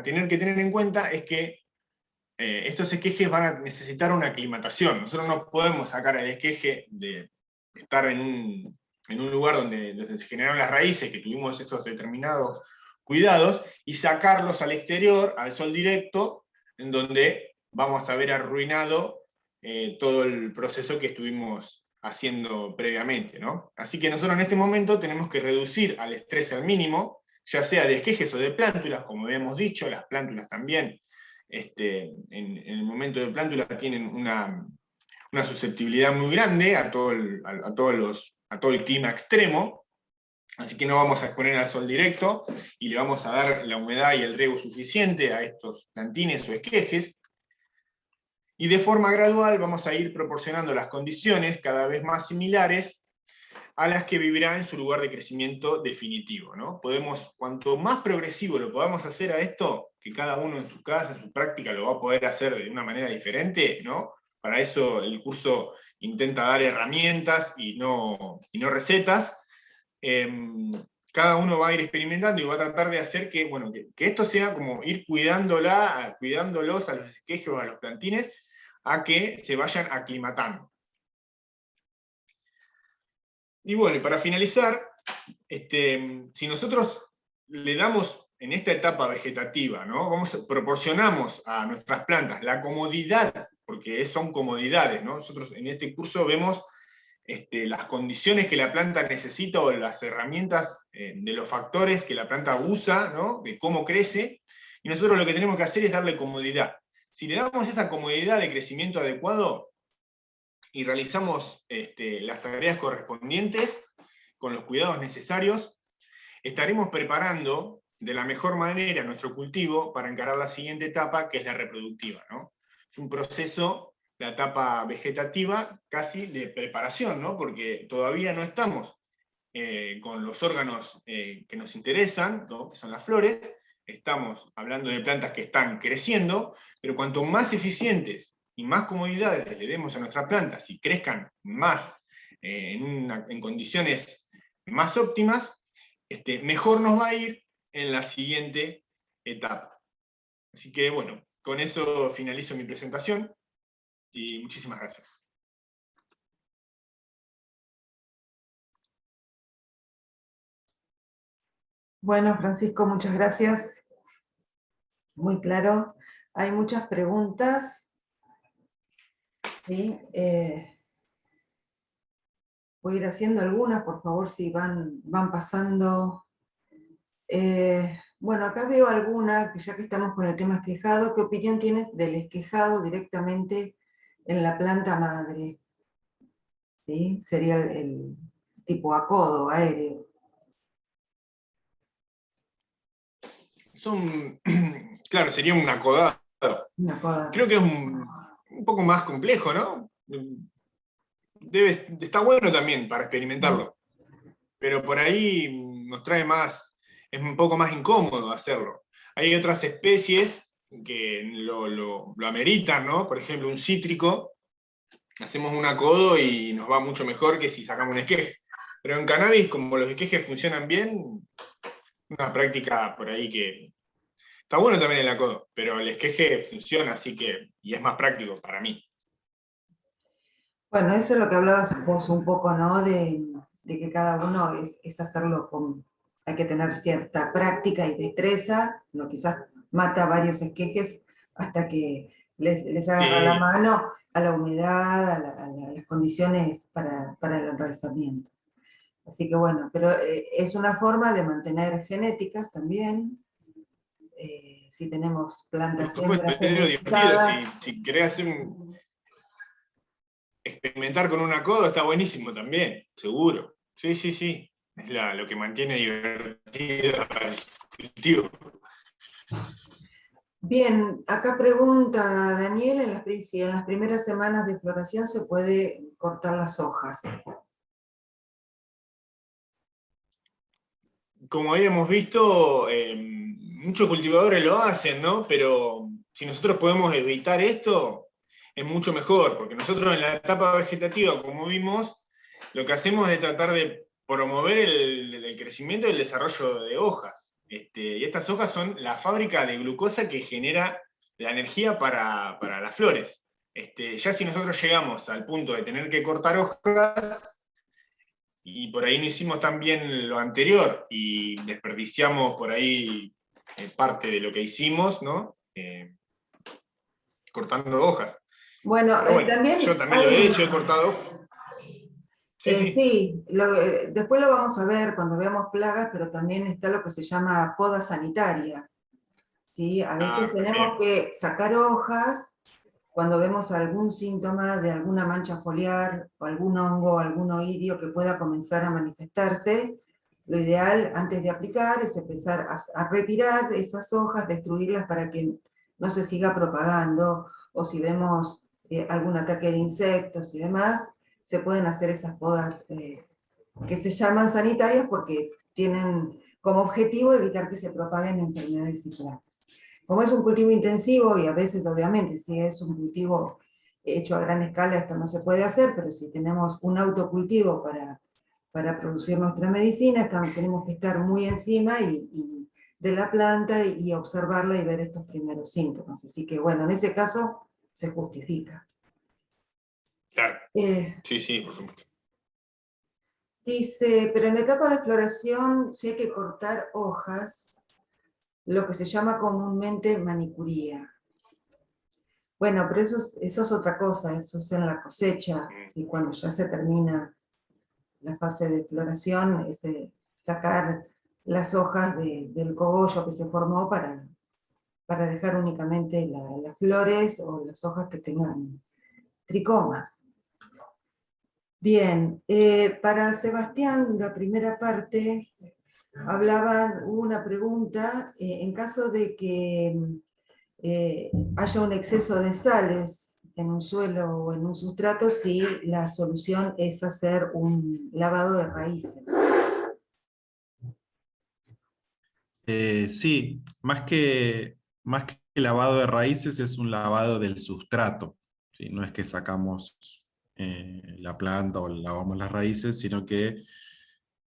tener que tener en cuenta es que estos esquejes van a necesitar una aclimatación. Nosotros no podemos sacar el esqueje de estar en un lugar donde se generaron las raíces, que tuvimos esos determinados cuidados, y sacarlos al exterior, al sol directo, en donde vamos a ver arruinado todo el proceso que estuvimos haciendo previamente, ¿no? Así que nosotros en este momento tenemos que reducir al estrés al mínimo, ya sea de esquejes o de plántulas, como habíamos dicho, las plántulas también, en el momento de plántulas tienen una susceptibilidad muy grande a todo el clima extremo, así que no vamos a exponer al sol directo, y le vamos a dar la humedad y el riego suficiente a estos plantines o esquejes, y de forma gradual vamos a ir proporcionando las condiciones cada vez más similares a las que vivirá en su lugar de crecimiento definitivo, ¿no? Cuanto más progresivo lo podamos hacer a esto, que cada uno en su casa, en su práctica, lo va a poder hacer de una manera diferente, ¿no? Para eso el curso intenta dar herramientas y no recetas. Cada uno va a ir experimentando y va a tratar de hacer que esto sea como ir cuidándolos a los esquejes o a los plantines, a que se vayan aclimatando. Y bueno, y para finalizar, si nosotros le damos en esta etapa vegetativa, ¿no? Proporcionamos a nuestras plantas la comodidad, porque son comodidades, ¿no? Nosotros en este curso vemos las condiciones que la planta necesita, o las herramientas de los factores que la planta usa, ¿no? De cómo crece, y nosotros lo que tenemos que hacer es darle comodidad. Si le damos esa comodidad de crecimiento adecuado, y realizamos las tareas correspondientes con los cuidados necesarios, estaremos preparando de la mejor manera nuestro cultivo para encarar la siguiente etapa, que es la reproductiva, ¿no? Es un proceso, la etapa vegetativa, casi de preparación, ¿no? Porque todavía no estamos con los órganos que nos interesan, ¿no? Que son las flores. Estamos hablando de plantas que están creciendo, pero cuanto más eficientes y más comodidades le demos a nuestras plantas y crezcan más en condiciones más óptimas, mejor nos va a ir en la siguiente etapa. Así que bueno, con eso finalizo mi presentación y muchísimas gracias. Bueno, Francisco, muchas gracias. Muy claro. Hay muchas preguntas. ¿Sí? Voy a ir haciendo algunas, por favor, si van pasando. Bueno, acá veo alguna, que ya que estamos con el tema esquejado, ¿qué opinión tienes del esquejado directamente en la planta madre? ¿Sí? Sería el tipo a codo, aéreo. Claro, sería un acodado. Una coda. Creo que es un poco más complejo, ¿no? Está bueno también para experimentarlo, pero por ahí nos trae más, es un poco más incómodo hacerlo. Hay otras especies que lo ameritan, ¿no? Por ejemplo, un cítrico, hacemos un acodo y nos va mucho mejor que si sacamos un esqueje. Pero en cannabis, como los esquejes funcionan bien, una práctica por ahí que está bueno también el acodo, pero el esqueje funciona, así que, y es más práctico para mí. Bueno, eso es lo que hablabas vos un poco, ¿no? De que cada uno es hacerlo con... Hay que tener cierta práctica y destreza, no quizás mata varios esquejes hasta que les agarra la mano a la humedad, a las condiciones para el enraizamiento. Así que bueno, pero es una forma de mantener genéticas también. Si tenemos plantas hembras genetizadas. Si querés experimentar con un acodo está buenísimo también, seguro. Sí. Es lo que mantiene divertido al cultivo. Bien, acá pregunta Daniel, si en las primeras semanas de floración se puede cortar las hojas. Como habíamos visto, muchos cultivadores lo hacen, ¿no? Pero si nosotros podemos evitar esto, es mucho mejor, porque nosotros en la etapa vegetativa, como vimos, lo que hacemos es tratar de promover el crecimiento y el desarrollo de hojas. Y estas hojas son la fábrica de glucosa que genera la energía para las flores. Ya si nosotros llegamos al punto de tener que cortar hojas, y por ahí no hicimos tan bien lo anterior, y desperdiciamos por ahí parte de lo que hicimos, ¿no? Cortando hojas. Bueno, Pero bueno, también yo también lo he hay... hecho, he cortado hojas. Sí, sí. Sí, después lo vamos a ver cuando veamos plagas, pero también está lo que se llama poda sanitaria. ¿Sí? A veces tenemos También. que sacar hojas cuando vemos algún síntoma de alguna mancha foliar, o algún hongo, algún oidio que pueda comenzar a manifestarse. Lo ideal antes de aplicar es empezar a retirar esas hojas, destruirlas para que no se siga propagando, o si vemos algún ataque de insectos y demás, se pueden hacer esas podas que se llaman sanitarias porque tienen como objetivo evitar que se propaguen enfermedades y plagas. Como es un cultivo intensivo, y a veces obviamente si es un cultivo hecho a gran escala esto no se puede hacer, pero si tenemos un autocultivo para producir nuestra medicina, tenemos que estar muy encima de la planta y observarla y ver estos primeros síntomas. Así que bueno, en ese caso se justifica. Claro. Sí, sí, por supuesto. Dice, pero en la etapa de floración si hay que cortar hojas, lo que se llama comúnmente manicuría. Bueno, pero eso es otra cosa, eso es en la cosecha, y cuando ya se termina la fase de floración, es sacar las hojas del cogollo que se formó para dejar únicamente las flores o las hojas que tengan tricomas. Bien, para Sebastián, la primera parte, hubo una pregunta, en caso de que haya un exceso de sales en un suelo o en un sustrato, si la solución es hacer un lavado de raíces. Sí, más que lavado de raíces es un lavado del sustrato, ¿sí? No es que sacamos la planta o lavamos las raíces, sino que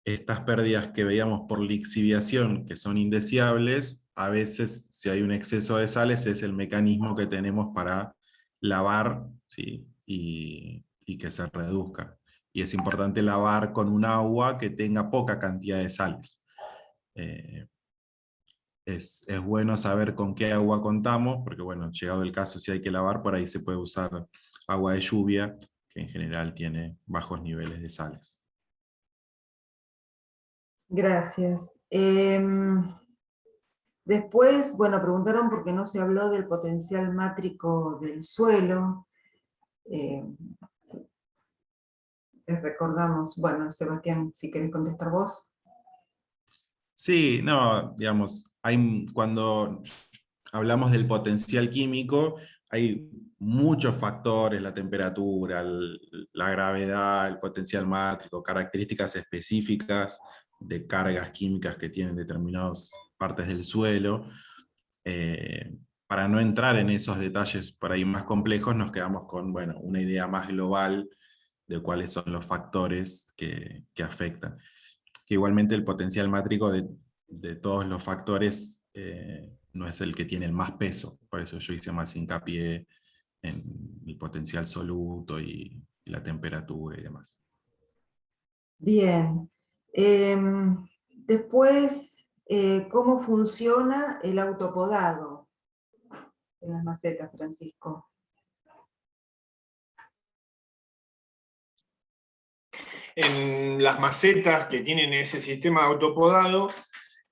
estas pérdidas que veíamos por lixiviación, que son indeseables, a veces si hay un exceso de sales es el mecanismo que tenemos para lavar, ¿sí? y que se reduzca. Y es importante lavar con un agua que tenga poca cantidad de sales. Es bueno saber con qué agua contamos, porque bueno, llegado el caso, si hay que lavar, por ahí se puede usar agua de lluvia, que en general tiene bajos niveles de sales. Gracias. Después, bueno, preguntaron por qué no se habló del potencial mátrico del suelo. Les recordamos, bueno, Sebastián, si querés contestar vos. Sí, no, digamos, cuando hablamos del potencial químico, hay muchos factores, la temperatura, la gravedad, el potencial mátrico, características específicas de cargas químicas que tienen determinadas partes del suelo. Para no entrar en esos detalles por ahí más complejos, nos quedamos con bueno, una idea más global de cuáles son los factores que afectan. Que igualmente el potencial mátrico de todos los factores no es el que tiene el más peso, por eso yo hice más hincapié en el potencial soluto y la temperatura y demás. Bien. Después, ¿cómo funciona el autopodado en las macetas, Francisco? En las macetas que tienen ese sistema autopodado,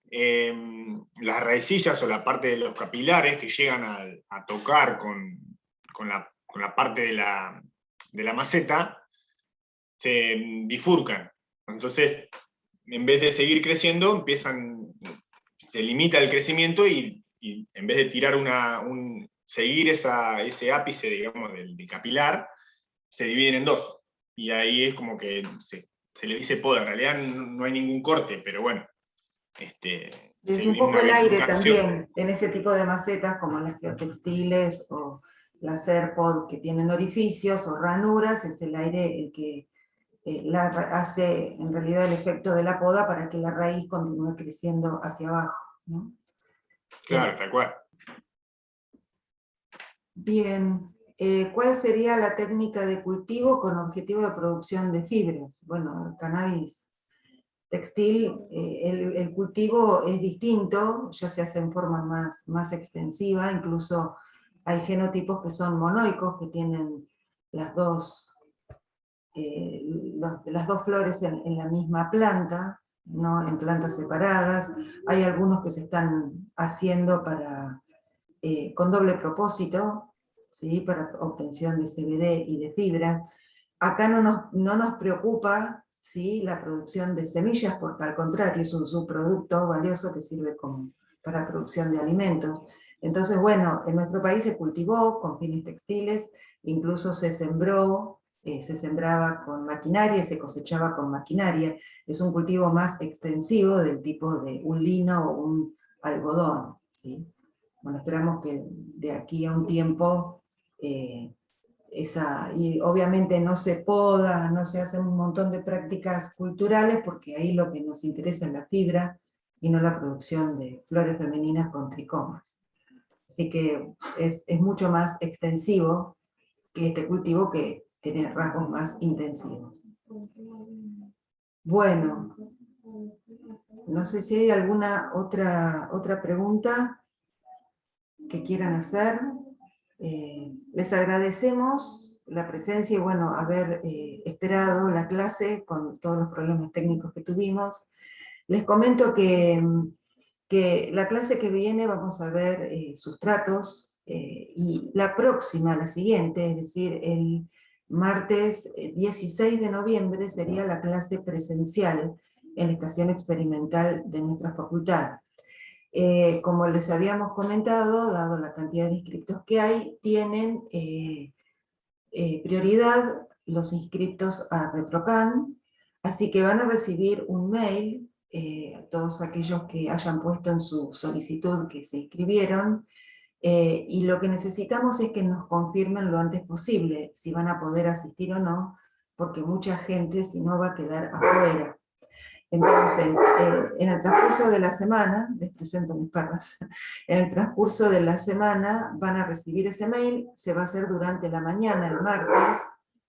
las raicillas o la parte de los capilares que llegan a tocar con la parte de la maceta, se bifurcan. Entonces, en vez de seguir creciendo, se limita el crecimiento y en vez de tirar seguir ese ápice, digamos, del capilar, se dividen en dos. Y ahí es como que se le dice poda. En realidad no hay ningún corte, pero bueno. Es un poco el aire también, en ese tipo de macetas como las geotextiles o las AirPod que tienen orificios o ranuras, es el aire el que hace en realidad el efecto de la poda para que la raíz continúe creciendo hacia abajo, ¿no? Claro, tal cual. Bien, ¿cuál sería la técnica de cultivo con objetivo de producción de fibras? Bueno, el cannabis textil, el cultivo es distinto, ya se hace en forma más extensiva, incluso hay genotipos que son monoicos, que tienen las dos flores en la misma planta, no en plantas separadas. Hay algunos que se están haciendo con doble propósito, ¿sí? Para obtención de CBD y de fibra. Acá no nos preocupa, ¿sí?, la producción de semillas, porque al contrario es un subproducto valioso que sirve para producción de alimentos. Entonces, bueno, en nuestro país se cultivó con fines textiles, incluso se sembraba con maquinaria, se cosechaba con maquinaria. Es un cultivo más extensivo del tipo de un lino o un algodón, ¿sí? Bueno, esperamos que de aquí a un tiempo y obviamente no se poda, no se hacen un montón de prácticas culturales, porque ahí lo que nos interesa es la fibra y no la producción de flores femeninas con tricomas. Así que es mucho más extensivo que este cultivo, que tiene rasgos más intensivos. Bueno, no sé si hay alguna otra pregunta que quieran hacer. Les agradecemos la presencia y bueno, haber esperado la clase con todos los problemas técnicos que tuvimos. Les comento que la clase que viene vamos a ver sustratos, y la próxima, la siguiente, es decir, el martes 16 de noviembre sería la clase presencial en la estación experimental de nuestra facultad. Como les habíamos comentado, dado la cantidad de inscriptos que hay, tienen prioridad los inscriptos a ReproCan, así que van a recibir un mail, todos aquellos que hayan puesto en su solicitud que se inscribieron, y lo que necesitamos es que nos confirmen lo antes posible si van a poder asistir o no, porque mucha gente si no va a quedar afuera. Entonces, en el transcurso de la semana, les presento mis perras, en el transcurso de la semana van a recibir ese mail, se va a hacer durante la mañana, el martes,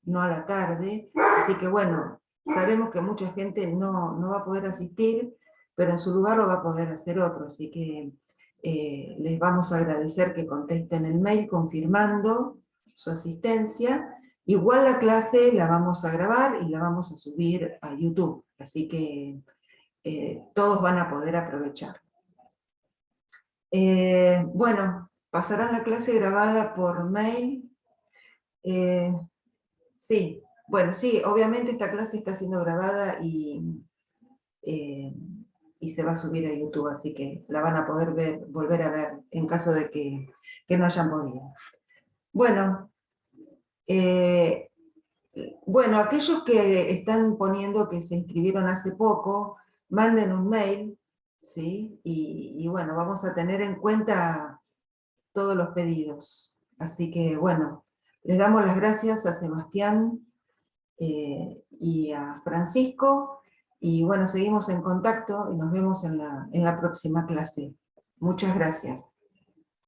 no a la tarde, así que bueno, sabemos que mucha gente no va a poder asistir, pero en su lugar lo va a poder hacer otro, así que les vamos a agradecer que contesten el mail confirmando su asistencia. Igual la clase la vamos a grabar y la vamos a subir a YouTube, así que todos van a poder aprovechar. Bueno, pasarán la clase grabada por mail. Sí, bueno, sí, obviamente esta clase está siendo grabada y se va a subir a YouTube, así que la van a poder volver a ver en caso de que no hayan podido. Bueno, aquellos que están poniendo que se inscribieron hace poco, manden un mail, ¿sí? Y bueno, vamos a tener en cuenta todos los pedidos. Así que bueno, les damos las gracias a Sebastián y a Francisco, y bueno, seguimos en contacto y nos vemos en la próxima clase. Muchas gracias.